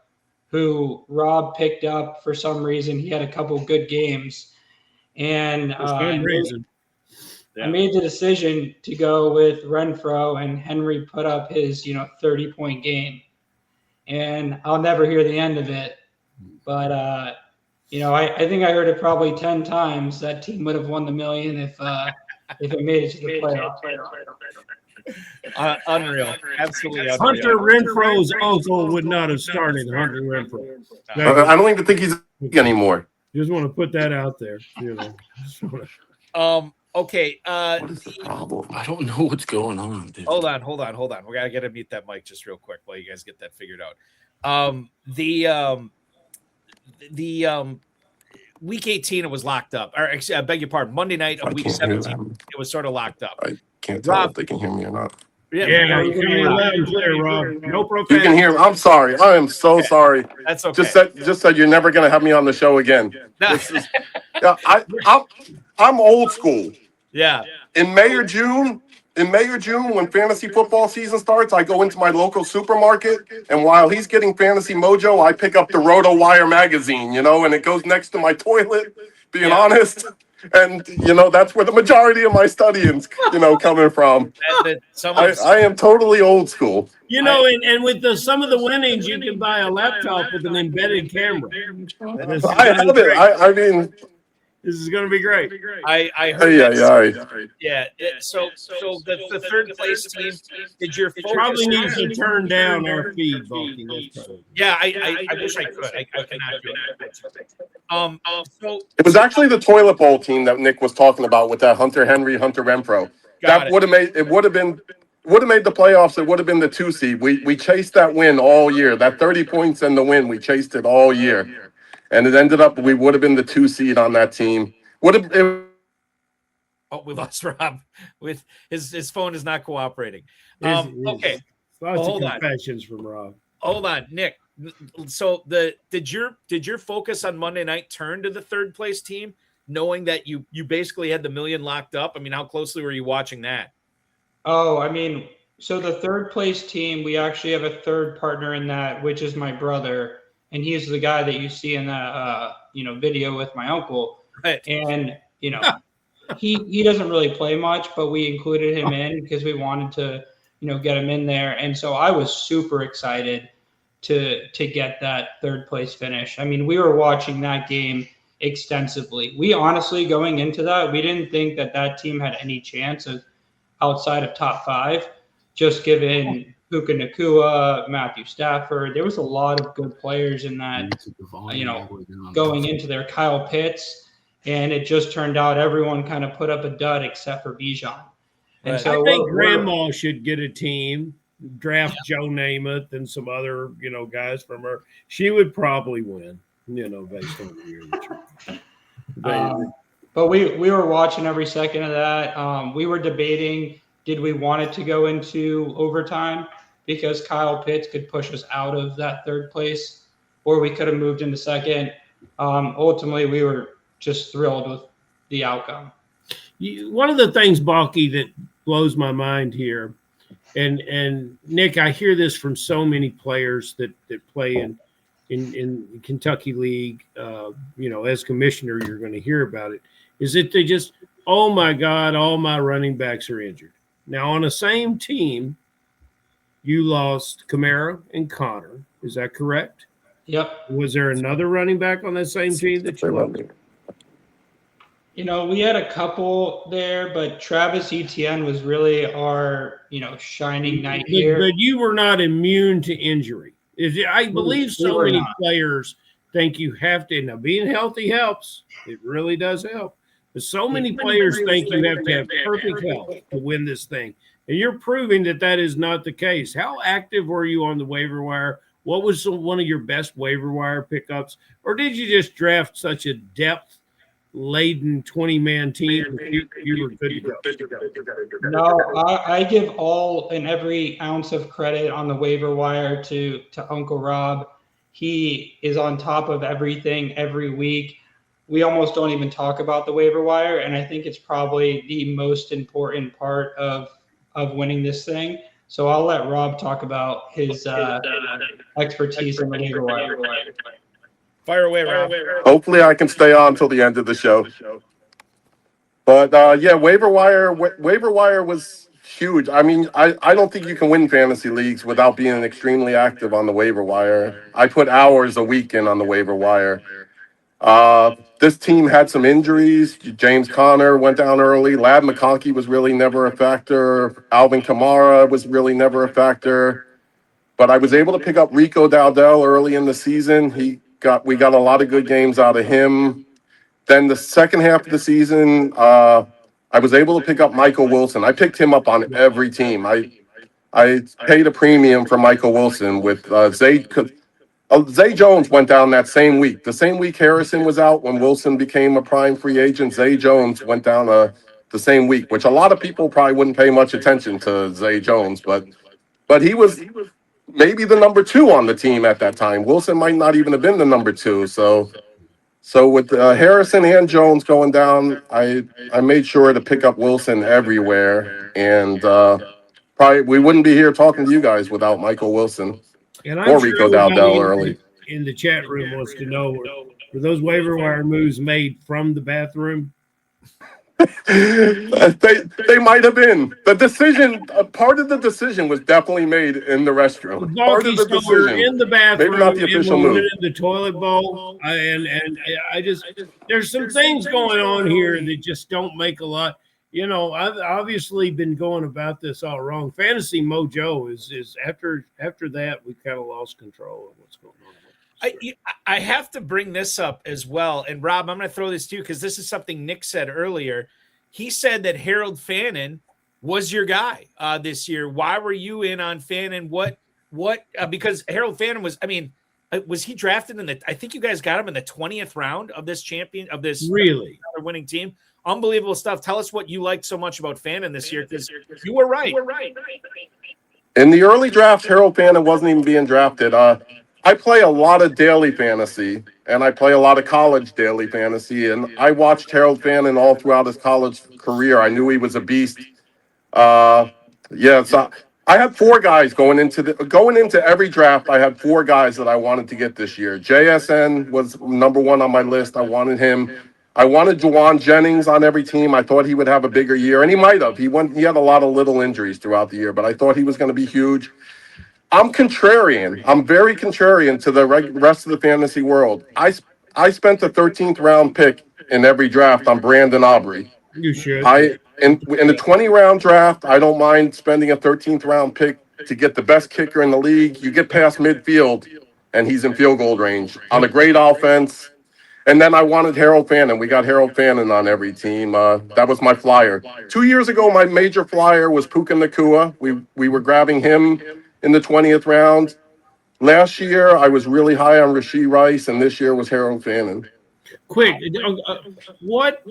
who Rob picked up for some reason. He had a couple good games. And I made the decision to go with Renfrow, and Henry put up his 30-point game. And I'll never hear the end of it. But, I think I heard it probably 10 times. That team would have won the million if it made it to the playoffs. Unreal. Absolutely unreal. Hunter Renfro's uncle would not have started Hunter Renfrow. I don't even think he's anymore. Just want to put that out there. Okay. What is the problem? I don't know what's going on, dude. Hold on. We gotta mute that mic just real quick while you guys get that figured out. The week 18 it was locked up. Or I beg your pardon. Monday night of week 17 it was sort of locked up. I can't tell if they can hear me or not. Yeah, you can hear loud and clear, Rob. No You can hear me. I'm sorry. I am so sorry. That's okay. Just said you're never gonna have me on the show again. I'm old school. Yeah. In May or June, when fantasy football season starts, I go into my local supermarket, and while he's getting Fantasy Mojo, I pick up the Roto Wire magazine, and it goes next to my toilet, being honest. And, that's where the majority of my studying's, coming from. I am totally old school. And with some of the winnings, you can buy a laptop with an embedded camera. I have it. I mean... This is going to be great. I heard Yeah. So the third place team, did your focus probably needs to turn down our feed, Balky. Yeah, I wish I could. I cannot do it. So it was actually the toilet bowl team that Nick was talking about with that Hunter Henry, Hunter Renfrow. That would have made the playoffs. It would have been the 2 seed. We chased that win all year. That 30 points and the win, we chased it all year. And it ended up we would have been the 2 seed on that team. Oh, we lost Rob. With his phone is not cooperating. Okay. Lots of confessions from Rob. Hold on, Nick. So did your focus on Monday night turn to the third place team, knowing that you basically had the million locked up? I mean, how closely were you watching that? Oh, I mean, so the third place team, we actually have a third partner in that, which is my brother. And he's the guy that you see in that, video with my uncle. Right. And, he doesn't really play much, but we included him in because we wanted to, get him in there. And so I was super excited to get that third place finish. I mean, we were watching that game extensively. We honestly, going into that, we didn't think that team had any chance of outside of top 5, just given Puka Nacua, Matthew Stafford. There was a lot of good players in that, going into there, Kyle Pitts, and it just turned out everyone kind of put up a dud except for Bijan. And so I think Grandma should get a team, draft Joe Namath and some other, guys from her. She would probably win, based on the year. But we were watching every second of that. We were debating, did we want it to go into overtime because Kyle Pitts could push us out of that third place, or we could have moved into second. Ultimately, we were just thrilled with the outcome. One of the things, Balky, that blows my mind here, and Nick, I hear this from so many players that play in Kentucky League. As commissioner, you're going to hear about it. Is that they just, oh my God, all my running backs are injured. Now on the same team, you lost Kamara and Connor. Is that correct? Yep. Was there another running back on that same team that you lost? We had a couple there, but Travis Etienne was really our, shining knight here. But you were not immune to injury. I believe so many players think you have to. Now, being healthy helps. It really does help. But so many players think you have to have perfect health to win this thing. And you're proving that is not the case. How active were you on the waiver wire? What was one of your best waiver wire pickups? Or did you just draft such a depth-laden 20-man team? You were good to go. No, I give all and every ounce of credit on the waiver wire to Uncle Rob. He is on top of everything every week. We almost don't even talk about the waiver wire, and I think it's probably the most important part of winning this thing. So I'll let Rob talk about his expertise in the waiver wire. Fire away, Rob. Hopefully I can stay on till the end of the show. But waiver wire was huge. I mean, I don't think you can win fantasy leagues without being extremely active on the waiver wire. I put hours a week in on the waiver wire. This team had some injuries. James Conner went down early. Lab McConkey was really never a factor. Alvin Kamara was really never a factor. But I was able to pick up Rico Dowdell early in the season. We got a lot of good games out of him. Then the second half of the season, I was able to pick up Michael Wilson. I picked him up on every team. I paid a premium for Michael Wilson with Zay Jones went down that same week. The same week Harrison was out when Wilson became a prime free agent, Zay Jones went down the same week, which a lot of people probably wouldn't pay much attention to Zay Jones, but he was maybe the number 2 on the team at that time. Wilson might not even have been the number 2. So with Harrison and Jones going down, I made sure to pick up Wilson everywhere, and probably we wouldn't be here talking to you guys without Michael Wilson. And or Rico Dowdell early. In the chat room wants to know, were those waiver wire moves made from the bathroom? They might have been. The decision, part of the decision was definitely made in the restroom. Part of the decision, in the bathroom, maybe not the official move. In the toilet bowl, and I just, there's some things going on here that just don't make a lot. I've obviously been going about this all wrong. Fantasy Mojo is after that we kind of lost control of what's going on. I have to bring this up as well. And Rob, I'm going to throw this to you because this is something Nick said earlier. He said that Harold Fannin was your guy this year. Why were you in on Fannin? What? Because Harold Fannin was he drafted I think you guys got him in the 20th round of this really winning team. Unbelievable stuff. Tell us what you liked so much about Fannin this year, because you were right. In the early draft, Harold Fannin wasn't even being drafted. I play a lot of daily fantasy, and I play a lot of college daily fantasy, and I watched Harold Fannin all throughout his college career. I knew he was a beast. So I had 4 guys going into every draft. I had 4 guys that I wanted to get this year. JSN was number 1 on my list. I wanted him. I wanted Juwan Jennings on every team. I thought he would have a bigger year, and he might have. He had a lot of little injuries throughout the year, but I thought he was going to be huge. I'm contrarian. I'm very contrarian to the rest of the fantasy world. I spent the 13th round pick in every draft on Brandon Aubrey. You should. In the 20-round draft, I don't mind spending a 13th round pick to get the best kicker in the league. You get past midfield, and he's in field goal range on a great offense. And then I wanted Harold Fannin. We got Harold Fannin on every team. That was my flyer. 2 years ago, my major flyer was Puka Nacua. We were grabbing him in the 20th round. Last year, I was really high on Rashee Rice, and this year was Harold Fannin. Quick, what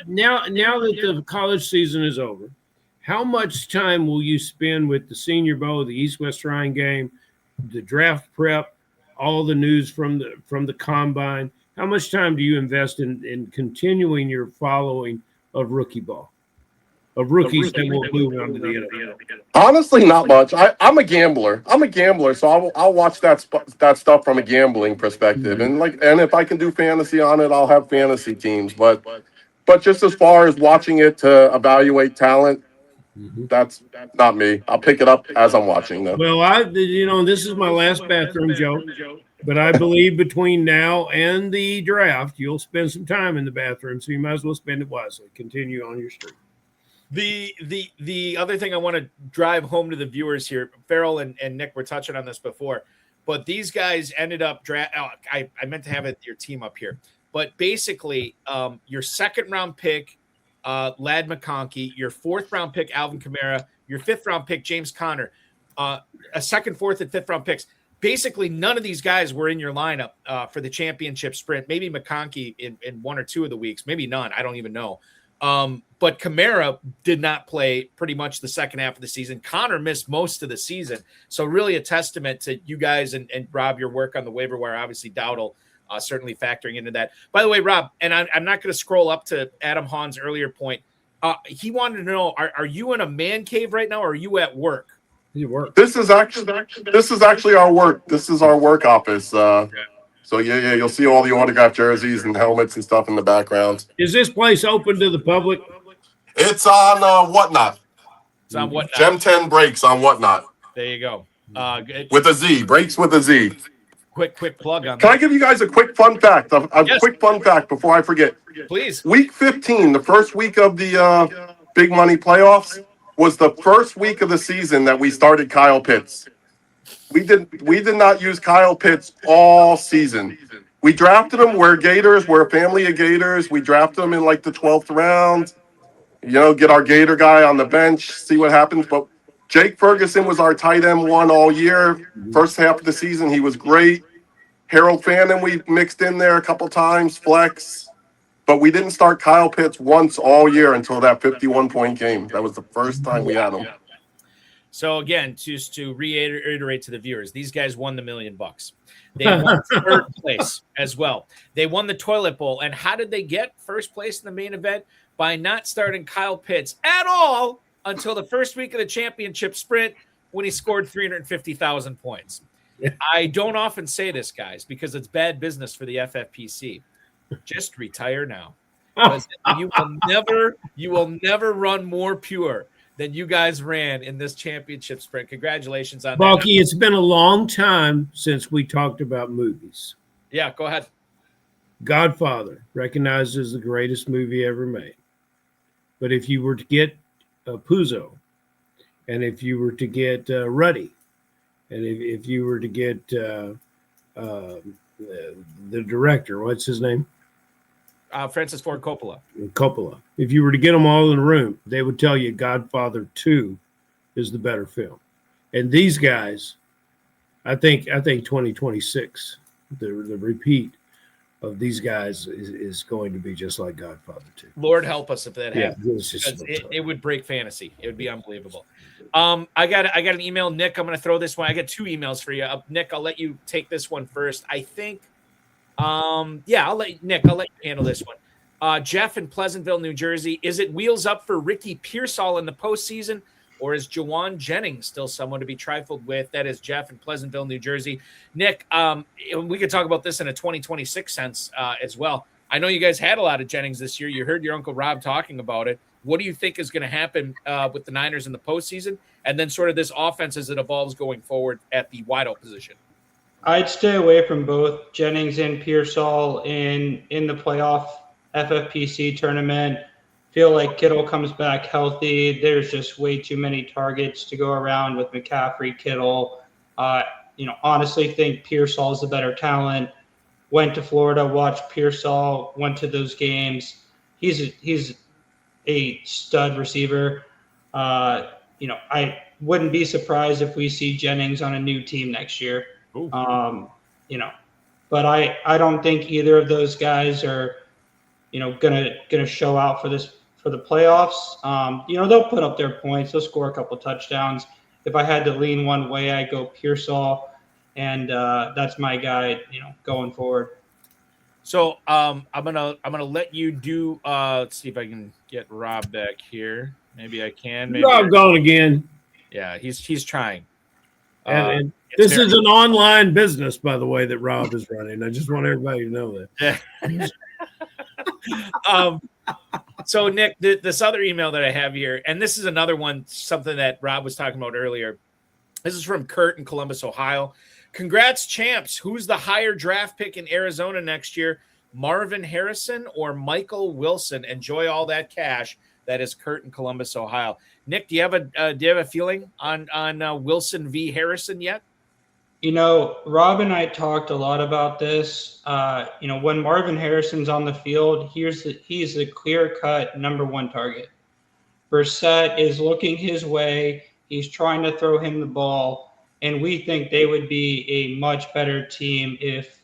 now that the college season is over, how much time will you spend with the Senior Bowl, the East-West Shrine game, the draft prep, all the news from the combine? How much time do you invest in continuing your following of rookie ball, of rookies that will move on to the NFL? Honestly, not much. I'm a gambler. So I'll watch that stuff from a gambling perspective, and if I can do fantasy on it, I'll have fantasy teams. But just as far as watching it to evaluate talent, that's not me. I'll pick it up as I'm watching though. Well, this is my last bathroom joke, but I believe between now and the draft, you'll spend some time in the bathroom, so you might as well spend it wisely. Continue on your streak. The other thing I want to drive home to the viewers here, Ferrell and Nick were touching on this before, but these guys ended up I meant to have your team up here, but basically your second round pick, Ladd McConkey, your fourth round pick, Alvin Kamara, your fifth round pick, James Conner, a second, fourth, and fifth round picks. Basically, none of these guys were in your lineup for the championship sprint. Maybe McConkey in one or two of the weeks, maybe none. I don't even know. But Kamara did not play pretty much the second half of the season. Connor missed most of the season. So really a testament to you guys and Rob, your work on the waiver wire. Obviously, Dowdle certainly factoring into that. By the way, Rob, and I'm not going to scroll up to Adam Hahn's earlier point. He wanted to know, are you in a man cave right now, or are you at work? You work. This is actually our work. This is our work office. So yeah, you'll see all the autographed jerseys and helmets and stuff in the background. Is this place open to the public? It's on Whatnot. It's on Whatnot. Gem 10 Breaks on Whatnot. There you go. With a Z. Breaks with a Z. Quick plug on that. Can I give you guys a quick fun fact? Yes. Quick fun fact before I forget. Please. Week 15, the first week of the Big Money playoffs, was the first week of the season that we started Kyle Pitts. We did not use Kyle Pitts all season. We drafted him. We're Gators. We're a family of Gators. We drafted him in like the 12th round. Get our Gator guy on the bench, see what happens. But Jake Ferguson was our tight end one all year. First half of the season, he was great. Harold Fannin, we mixed in there a couple times, flex. But we didn't start Kyle Pitts once all year until that 51-point game. That was the first time we had him. So again, just to reiterate to the viewers, these guys won the $1 million. They won third place as well. They won the toilet bowl. And how did they get first place in the main event? By not starting Kyle Pitts at all until the first week of the championship sprint when he scored 350,000 points. I don't often say this, guys, because it's bad business for the FFPC. Just retire now. You will never run more pure than you guys ran in this championship sprint. Congratulations on Balky, it's been a long time since we talked about movies. Yeah, go ahead. Godfather, recognized as the greatest movie ever made. But if you were to get Puzo, and if you were to get Ruddy, and if you were to get the director, what's his name? Francis Ford Coppola. If you were to get them all in a room, they would tell you Godfather 2 is the better film. And these guys, I think 2026, the repeat of these guys is going to be just like Godfather 2. Lord help us if that happens. It would break fantasy. It would be unbelievable. I got an email, Nick. I'm going to throw this one. I got two emails for you. Nick, I'll let you take this one first. I think. I'll let you handle this one. Jeff in Pleasantville, New Jersey. Is it wheels up for Ricky Pearsall in the postseason, or is Juwan Jennings still someone to be trifled with? That is Jeff in Pleasantville, New Jersey. Nick, we could talk about this in a 2026 sense as well. I know you guys had a lot of Jennings this year. You heard your Uncle Rob talking about it. What do you think is going to happen with the Niners in the postseason, and then sort of this offense as it evolves going forward at the wideout position? I'd stay away from both Jennings and Pearsall in the playoff FFPC tournament. Feel like Kittle comes back healthy. There's just way too many targets to go around with McCaffrey, Kittle. Honestly think Pearsall is the better talent. Went to Florida, watched Pearsall, went to those games. He's a stud receiver. I wouldn't be surprised if we see Jennings on a new team next year. But I don't think either of those guys are, gonna show out for the playoffs. They'll put up their points. They'll score a couple touchdowns. If I had to lean one way, I go Pearsall, and that's my guy, going forward. So I'm gonna let you do. Let's see if I can get Rob back here. Maybe I can. Maybe Rob gone again. Yeah, he's trying. And this is an online business, by the way, that Rob is running. I just want everybody to know that. So Nick, this other email that I have here, and this is another one, something that Rob was talking about earlier. This is from Kurt in Columbus, Ohio. Congrats, champs. Who's the higher draft pick in Arizona next year? Marvin Harrison or Michael Wilson? Enjoy all that cash. That is Kurt in Columbus, Ohio. Nick, do you have a feeling on Wilson v. Harrison yet? Rob and I talked a lot about this. When Marvin Harrison's on the field, he's the clear-cut number one target. Brissett is looking his way. He's trying to throw him the ball, and we think they would be a much better team if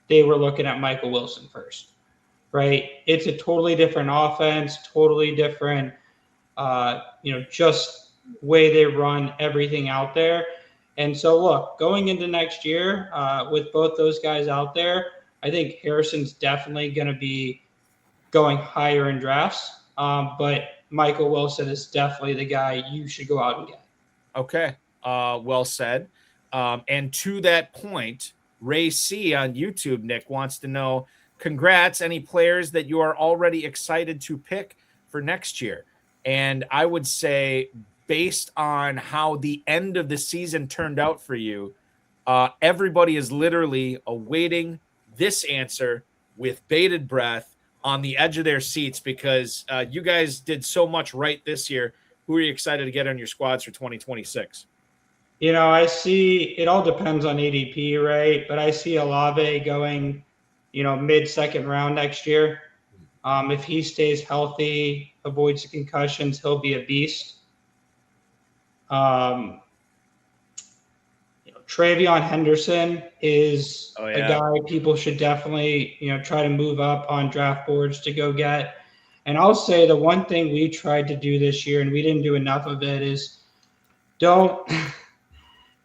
they were looking at Michael Wilson first, right? It's a totally different offense, totally different, just way they run everything out there. And so, look, going into next year with both those guys out there, I think Harrison's definitely going to be going higher in drafts. But Michael Wilson is definitely the guy you should go out and get. Okay. Well said. And to that point, Ray C on YouTube, Nick, wants to know, congrats, any players that you are already excited to pick for next year? And I would say, based on how the end of the season turned out for you, everybody is literally awaiting this answer with bated breath on the edge of their seats because you guys did so much right this year. Who are you excited to get on your squads for 2026? I see it all depends on ADP, right? But I see Olave going, mid-second round next year. If he stays healthy, avoids the concussions, he'll be a beast. Travion Henderson is a guy people should definitely, try to move up on draft boards to go get. And I'll say the one thing we tried to do this year, and we didn't do enough of it, is don't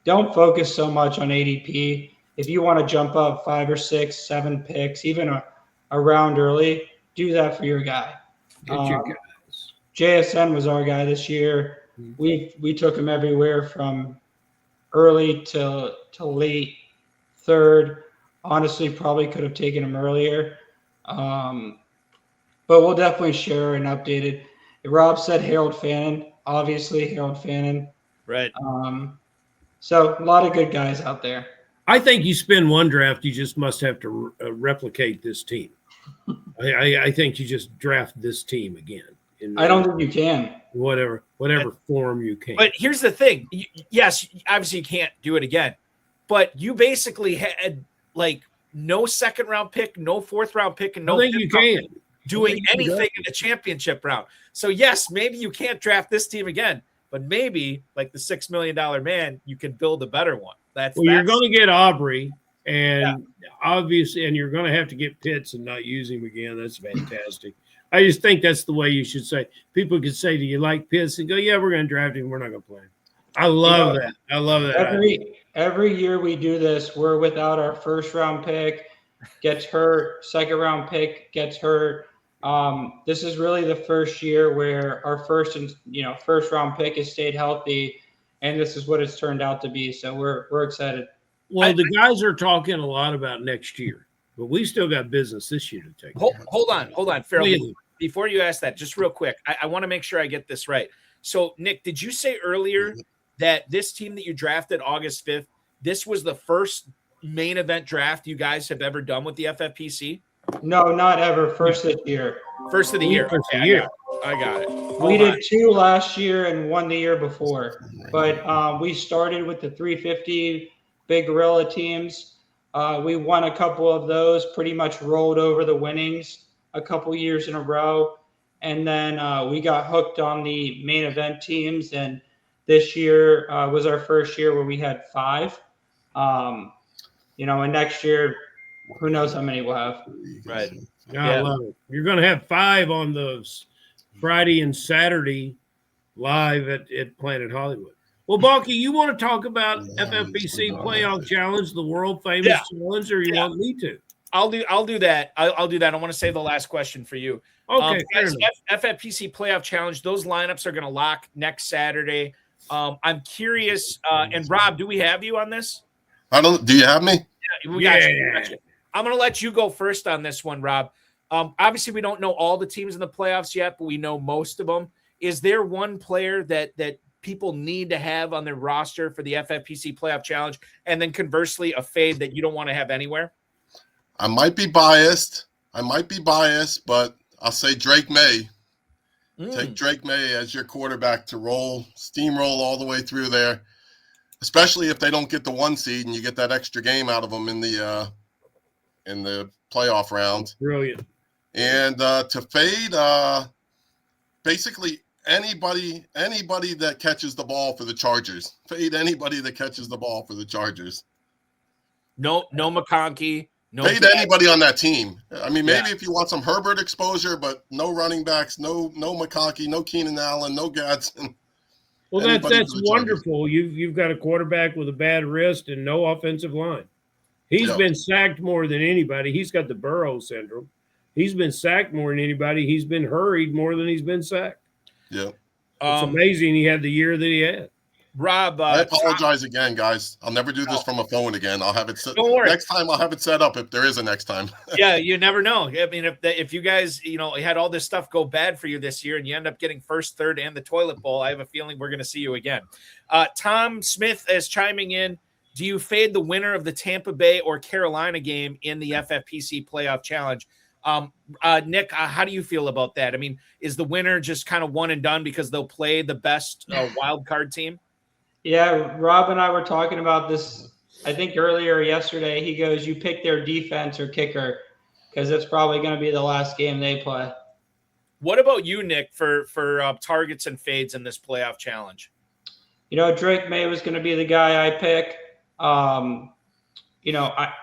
focus so much on ADP. If you want to jump up 5 or 6, 7 picks, even a round early, do that for your guy. Get your guys. JSN was our guy this year. We took him everywhere from early to late third. Honestly, probably could have taken him earlier. But we'll definitely share an updated. Rob said Harold Fannin. Obviously, Harold Fannin. Right. So a lot of good guys out there. I think you spend one draft, you just must have to replicate this team. I think you just draft this team again. I don't think you can. Whatever form you can. But here's the thing. Yes, obviously you can't do it again. But you basically had no second round pick, no fourth round pick, and no I think you can. Doing anything in the championship round. So yes, maybe you can't draft this team again, but maybe like the $6 million man, you can build a better one. You're going to get Aubrey, and obviously, and you're going to have to get Pitts and not use him again. That's fantastic. I just think that's the way you should say. People could say, "Do you like Pitts?" and go, "Yeah, we're going to draft him. We're not going to play him." I love that. I love that. Every year we do this, we're without our first round pick, gets hurt. Second round pick gets hurt. This is really the first year where our first round pick has stayed healthy, and this is what it's turned out to be. So we're excited. Well, the guys are talking a lot about next year. But we still got business this year to take. Hold on, Ferrell. Really? Before you ask that, just real quick, I want to make sure I get this right. So, Nick, did you say earlier that this team that you drafted August 5th, this was the first main event draft you guys have ever done with the FFPC? No, not ever. First this year. First of the year. First of the Okay, year. I got it. We did 2 last year and 1 the year before. But we started with the 350 Big Gorilla teams. We won a couple of those, pretty much rolled over the winnings a couple years in a row. And then we got hooked on the main event teams. And this year was our first year where we had 5. And next year, who knows how many we'll have. Right. I love it. You're going to have 5 on those Friday and Saturday live at Planet Hollywood. Well, Balky, you want to talk about FFPC Playoff Challenge, the world famous challenge, or you want me to? I'll do that. I'll do that. I want to save the last question for you. Okay, guys, FFPC Playoff Challenge, those lineups are going to lock next Saturday. I'm curious, and Rob, do we have you on this? Do you have me? Yeah, we got you. I'm going to let you go first on this one, Rob. Obviously, we don't know all the teams in the playoffs yet, but we know most of them. Is there one player that people need to have on their roster for the FFPC Playoff Challenge, and then conversely, a fade that you don't want to have anywhere? I might be biased, but I'll say Drake May. Take Drake May as your quarterback to steamroll all the way through there, especially if they don't get the 1 seed and you get that extra game out of them in the playoff round. Brilliant. And to fade, basically anybody that catches the ball for the Chargers. Fade anybody that catches the ball for the Chargers. No McConkey. No fade anybody on that team. I mean, maybe if you want some Herbert exposure, but no running backs, no McConkey, no Keenan Allen, no Gadsden. Well, that's wonderful. You've got a quarterback with a bad wrist and no offensive line. He's been sacked more than anybody. He's got the Burrow syndrome. He's been sacked more than anybody. He's been hurried more than he's been sacked. Yeah. It's amazing he had the year that he had. Rob, I apologize again, guys. I'll never do this from a phone again. I'll have it set. Don't worry. Next time I'll have it set up if there is a next time. Yeah, you never know. I mean, if you guys, had all this stuff go bad for you this year and you end up getting first, third, and the toilet bowl, I have a feeling we're going to see you again. Tom Smith is chiming in. Do you fade the winner of the Tampa Bay or Carolina game in the FFPC Playoff Challenge? Nick, how do you feel about that? I mean, is the winner just kind of one and done because they'll play the best wild card team? Yeah, Rob and I were talking about this, I think earlier yesterday. He goes, you pick their defense or kicker because it's probably going to be the last game they play. What about you, Nick, for targets and fades in this playoff challenge? Drake May was going to be the guy I pick. I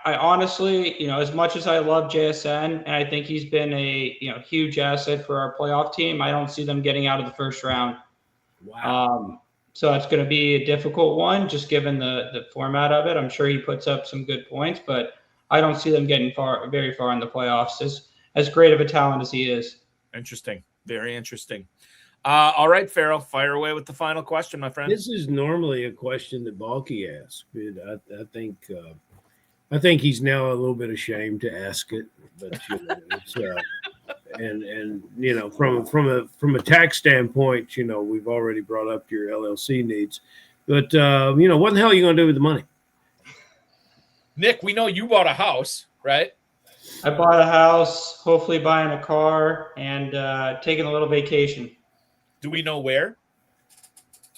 honestly, as much as I love JSN and I think he's been a huge asset for our playoff team, I don't see them getting out of the first round. Wow. So it's going to be a difficult one, just given the format of it. I'm sure he puts up some good points, but I don't see them getting very far in the playoffs. As great of a talent as he is. Interesting, very interesting. All right, Ferrell, fire away with the final question, my friend. This is normally a question that Balky asks. I think he's now a little bit ashamed to ask it, but it's and from a tax standpoint, we've already brought up your LLC needs, but what the hell are you going to do with the money? Nick, we know you bought a house, right? I bought a house, hopefully buying a car, and taking a little vacation. Do we know where?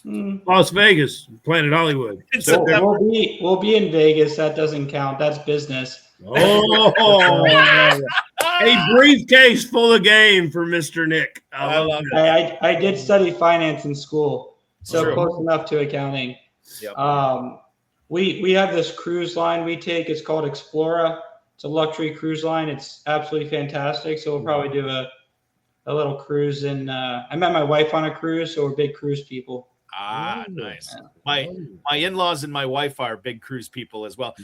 Las Vegas, Planet Hollywood. So we'll be in Vegas. That doesn't count. That's business. Oh, a briefcase full of game for Mr. Nick. I love it. I did study finance in school, so True. close enough to accounting. Yep. We have this cruise line we take. It's called Explora. It's a luxury cruise line. It's absolutely fantastic. So we'll probably do a little cruise. And I met my wife on a cruise, so we're big cruise people. Nice. My in-laws and my wife are big cruise people as well.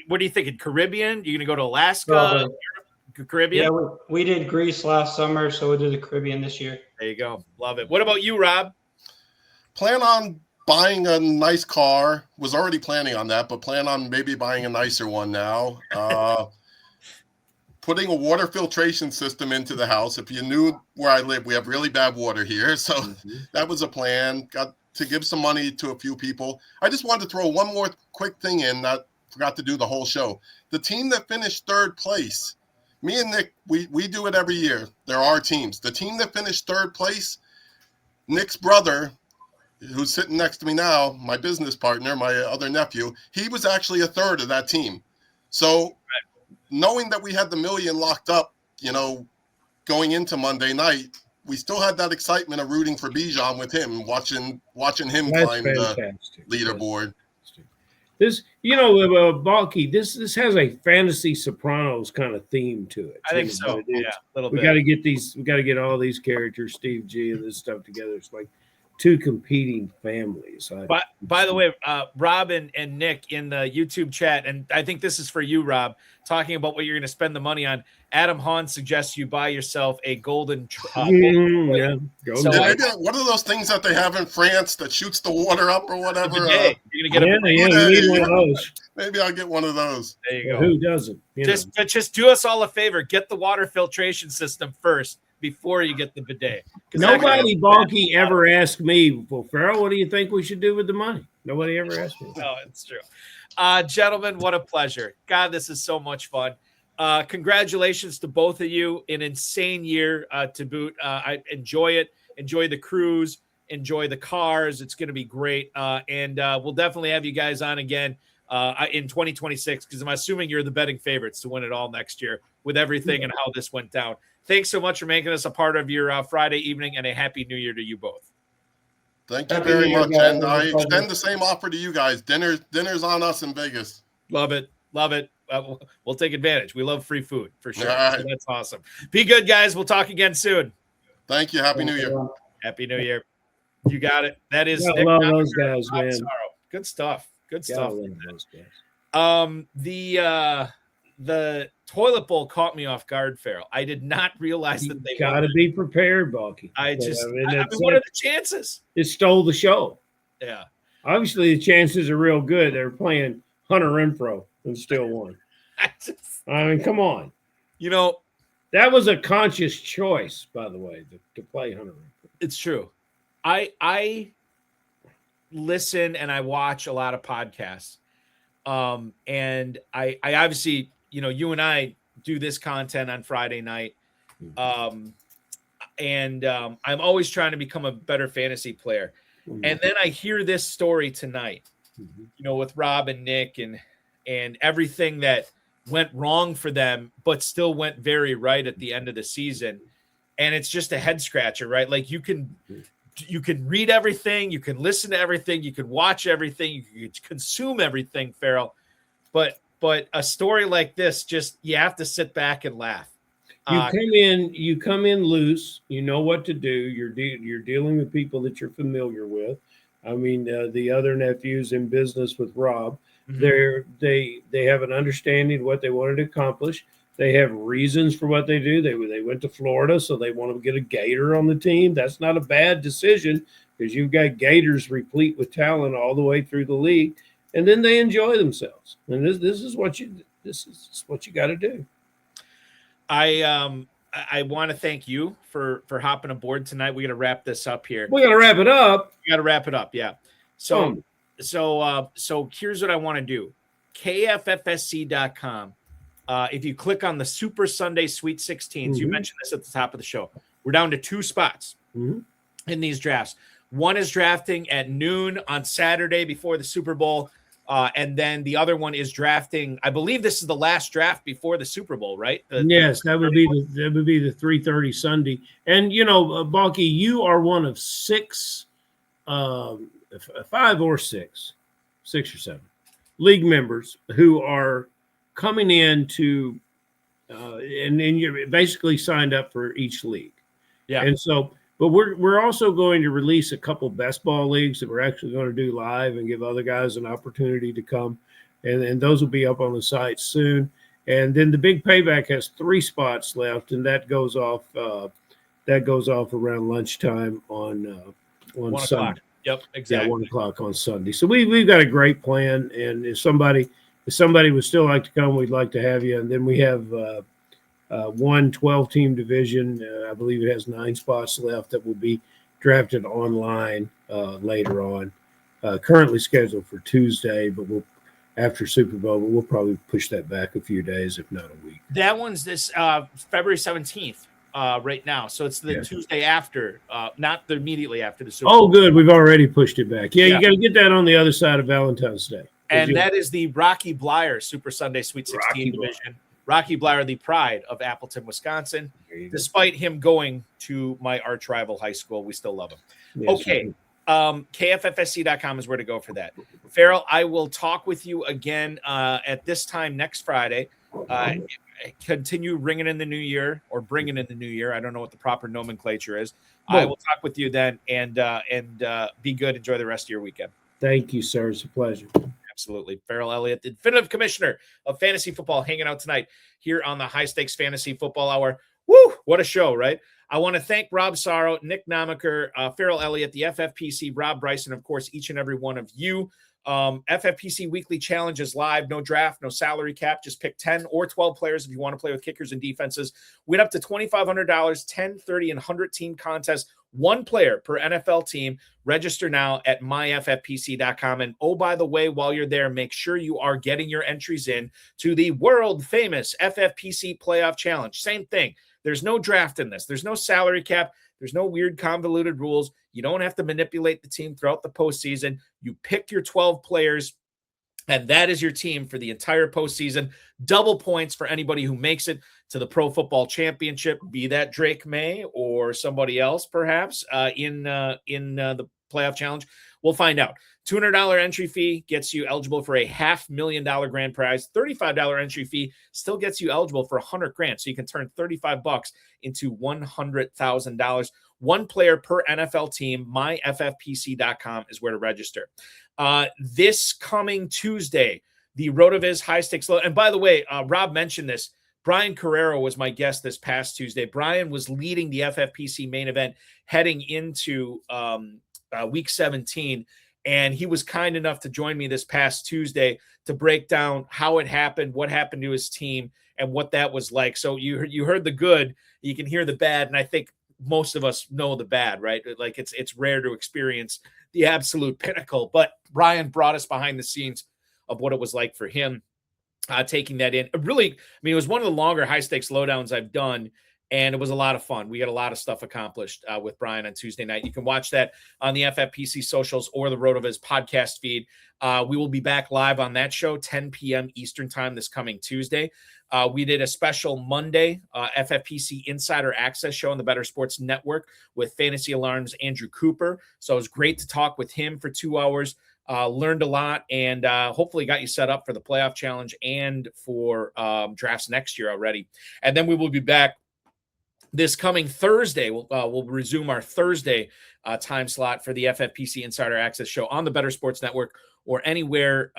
What are you thinking? Caribbean? You gonna go to Alaska? Caribbean? Yeah, we did Greece last summer, so we'll do the Caribbean this year. There you go. Love it. What about you, Rob? Plan on buying a nice car. Was already planning on that, but plan on maybe buying a nicer one now. putting a water filtration system into the house. If you knew where I live, we have really bad water here. So that was a plan. Got to give some money to a few people. I just wanted to throw one more quick thing in. That forgot to do the whole show. The team that finished third place, me and Nick, we do it every year. There are teams. The team that finished third place, Nick's brother, who's sitting next to me now, my business partner, my other nephew, he was actually a third of that team. So knowing that we had the $1 million locked up, going into Monday night, we still had that excitement of rooting for Bijan with him, watching him climb the leaderboard. This, Balky, this has a fantasy Sopranos kind of theme to it. I think so. Yeah, a little bit. We got to get all these characters, Steve G, and this stuff together. It's like two competing families. By the way, Rob and Nick in the YouTube chat, and I think this is for you, Rob, talking about what you're going to spend the money on. Adam Hahn suggests you buy yourself a golden. Maybe one of those things that they have in France that shoots the water up or whatever. You're going to get you need one of those. Maybe I'll get one of those. There you go. Who doesn't? Just do us all a favor. Get the water filtration system first before you get the bidet. Nobody, Balky, ever asked me, well, Ferrell, what do you think we should do with the money? Nobody ever asked me. No, it's true. Gentlemen, what a pleasure. God, this is so much fun. Congratulations to both of you. An insane year to boot. I enjoy it. Enjoy the cruise. Enjoy the cars. It's going to be great. And we'll definitely have you guys on again in 2026 because I'm assuming you're the betting favorites to win it all next year with everything and how this went down. Thanks so much for making us a part of your Friday evening, and a happy New Year to you both. Thank you very much, and I extend the same offer to you guys. Dinner's on us in Vegas. Love it. We'll take advantage. We love free food for sure. Right. So that's awesome. Be good, guys. We'll talk again soon. Thank you. Happy New Year. Happy New Year. You got it. That is Nick love those guys, man. Sarro. Good stuff. Good stuff. Those guys. The toilet bowl caught me off guard, Ferrell. I did not realize that they got to be prepared, Balky. What are the chances? It stole the show. Yeah. Obviously, the chances are real good. They're playing Hunter Renfro and still won. I mean, come on. That was a conscious choice, by the way, to play Hunter Renfro. It's true. I listen and I watch a lot of podcasts. And I obviously, you and I do this content on Friday night. And I'm always trying to become a better fantasy player. And then I hear this story tonight, with Rob and Nick and everything that went wrong for them, but still went very right at the end of the season. And it's just a head scratcher, right? Like you can read everything, you can listen to everything, you can watch everything, you can consume everything, Ferrell. But a story like this, you have to sit back and laugh. You come in loose. You know what to do. You're dealing with people that you're familiar with. I mean, the other nephews in business with Rob, they have an understanding of what they wanted to accomplish. They have reasons for what they do. They went to Florida, so they want to get a Gator on the team. That's not a bad decision because you've got Gators replete with talent all the way through the league, and then they enjoy themselves. And this is what you got to do. I want to thank you for hopping aboard tonight. We got to wrap this up here. We got to wrap it up. We got to wrap it up. Yeah. So here's what I want to do. KFFSC.com. If you click on the Super Sunday Sweet 16s, you mentioned this at the top of the show. We're down to 2 spots in these drafts. One is drafting at noon on Saturday before the Super Bowl. And then the other one is drafting. I believe this is the last draft before the Super Bowl, right? Yes, that would be the 3:30 Sunday. And Balky, you are one of 6, 5 or 6 or 7 league members who are coming in to, and you're basically signed up for each league. Yeah. And so, but we're also going to release a couple best ball leagues that we're actually going to do live and give other guys an opportunity to come. And those will be up on the site soon. And then the big payback has 3 spots left, and that goes off around lunchtime on 1 Sunday. o'clock. Yep, exactly. Yeah, 1 o'clock on Sunday. So we've got a great plan, and if somebody would still like to come, we'd like to have you. And then we have one 12-team division. I believe it has 9 spots left that will be drafted online later on. Currently scheduled for Tuesday, but after Super Bowl, we'll probably push that back a few days, if not a week. That one's this February 17th right now. So it's the Tuesday after, not the immediately after the Super Bowl. Oh, good. We've already pushed it back. Yeah. You got to get that on the other side of Valentine's Day. And that is the Rocky Blyer Super Sunday Sweet 16 division. Rocky Blyer, the pride of Appleton, Wisconsin. Despite him going to my arch rival high school, we still love him. Yes, okay. KFFSC.com is where to go for that. Ferrell, I will talk with you again at this time next Friday. Continue ringing in the new year or bringing in the new year. I don't know what the proper nomenclature is. I will talk with you then and be good. Enjoy the rest of your weekend. Thank you, sir. It's a pleasure. Absolutely. Ferrell Elliott, the definitive commissioner of fantasy football, hanging out tonight here on the High Stakes Fantasy Football Hour. Woo! What a show, right? I want to thank Rob Sarro, Nick Namacher, Ferrell Elliott, the FFPC, Rob Bryson, of course, each and every one of you. FFPC Weekly Challenge is live. No draft, no salary cap. Just pick 10 or 12 players if you want to play with kickers and defenses. Win up to $2,500, 10, 30, and 100-team contest. 1 player per NFL team. Register now at myffpc.com. And oh, by the way, while you're there, make sure you are getting your entries in to the world-famous FFPC Playoff Challenge. Same thing. There's no draft in this. There's no salary cap. There's no weird convoluted rules. You don't have to manipulate the team throughout the postseason. You pick your 12 players, and that is your team for the entire postseason. Double points for anybody who makes it to the Pro Football Championship, be that Drake May or somebody else perhaps in the Playoff Challenge. We'll find out. $200 entry fee gets you eligible for a $500,000 grand prize. $35 entry fee still gets you eligible for $100,000. So you can turn $35 into $100,000. 1 player per NFL team. MyFFPC.com is where to register. This coming Tuesday, the RotoViz High Stakes. And by the way, Rob mentioned this. Brian Carrero was my guest this past Tuesday. Brian was leading the FFPC main event heading into week 17. And he was kind enough to join me this past Tuesday to break down how it happened, what happened to his team, and what that was like. So you heard the good, you can hear the bad, and I think most of us know the bad, right? Like it's rare to experience the absolute pinnacle. But Brian brought us behind the scenes of what it was like for him taking that in. Really, I mean, it was one of the longer high stakes lowdowns I've done. And it was a lot of fun. We got a lot of stuff accomplished with Brian on Tuesday night. You can watch that on the FFPC socials or the RotoViz podcast feed. We will be back live on that show, 10 p.m. Eastern time this coming Tuesday. We did a special Monday FFPC Insider Access show on the Better Sports Network with Fantasy Alarm's Andrew Cooper. So it was great to talk with him for 2 hours. Learned a lot and hopefully got you set up for the playoff challenge and for drafts next year already. And then we will be back this coming Thursday. We'll resume our Thursday time slot for the FFPC Insider Access show on the Better Sports Network or anywhere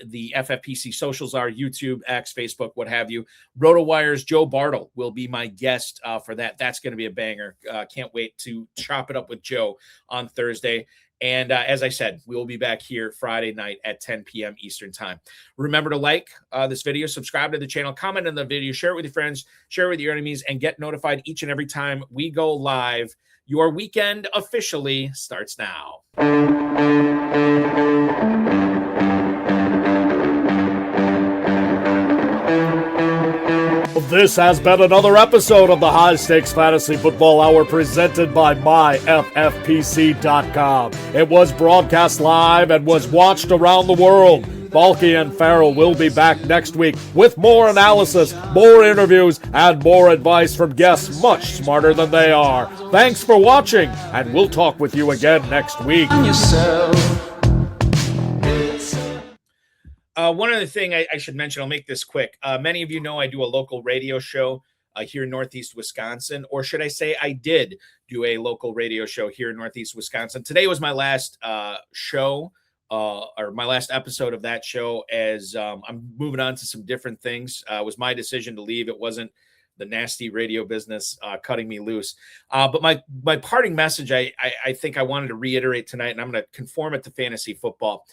the FFPC socials are, YouTube, X, Facebook, what have you. RotoWire's Joe Bartle will be my guest for that. That's going to be a banger. Can't wait to chop it up with Joe on Thursday. And as I said, we will be back here Friday night at 10 p.m. Eastern time. Remember to like this video, subscribe to the channel, comment on the video, share it with your friends, share it with your enemies, and get notified each and every time we go live. Your weekend officially starts now. This has been another episode of the High Stakes Fantasy Football Hour presented by myffpc.com. It was broadcast live and was watched around the world. Balky and Ferrell will be back next week with more analysis, more interviews, and more advice from guests much smarter than they are. Thanks for watching, and we'll talk with you again next week. One other thing I should mention, I'll make this quick. Many of you know I do a local radio show here in Northeast Wisconsin, or should I say I did do a local radio show here in Northeast Wisconsin. Today was my last show or my last episode of that show as I'm moving on to some different things. It was my decision to leave. It wasn't the nasty radio business cutting me loose. But my parting message, I think I wanted to reiterate tonight, and I'm going to conform it to fantasy football.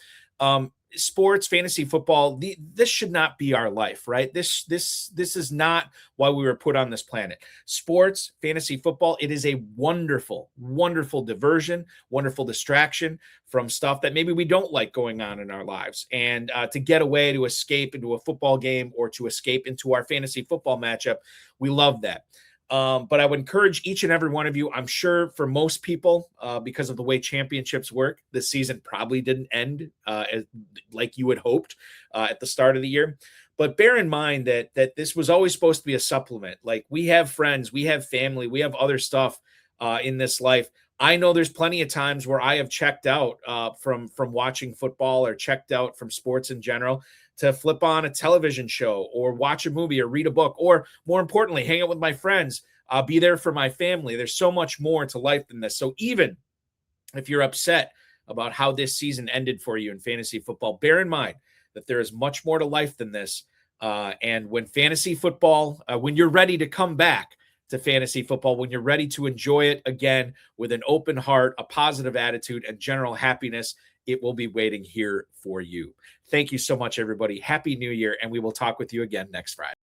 sports, fantasy football, this should not be our life, right? This is not why we were put on this planet. Sports, fantasy football, it is a wonderful, wonderful diversion, wonderful distraction from stuff that maybe we don't like going on in our lives. And to get away, to escape into a football game or to escape into our fantasy football matchup, we love that. But I would encourage each and every one of you. I'm sure for most people, because of the way championships work, this season probably didn't end like you had hoped at the start of the year. But bear in mind that this was always supposed to be a supplement. Like, we have friends, we have family, we have other stuff in this life. I know there's plenty of times where I have checked out from watching football or checked out from sports in general to flip on a television show or watch a movie or read a book, or more importantly, hang out with my friends, be there for my family. There's so much more to life than this. So even if you're upset about how this season ended for you in fantasy football, bear in mind that there is much more to life than this. And when fantasy football, when you're ready to come back to fantasy football, when you're ready to enjoy it again with an open heart, a positive attitude, and general happiness, it will be waiting here for you. Thank you so much, everybody. Happy New Year, and we will talk with you again next Friday.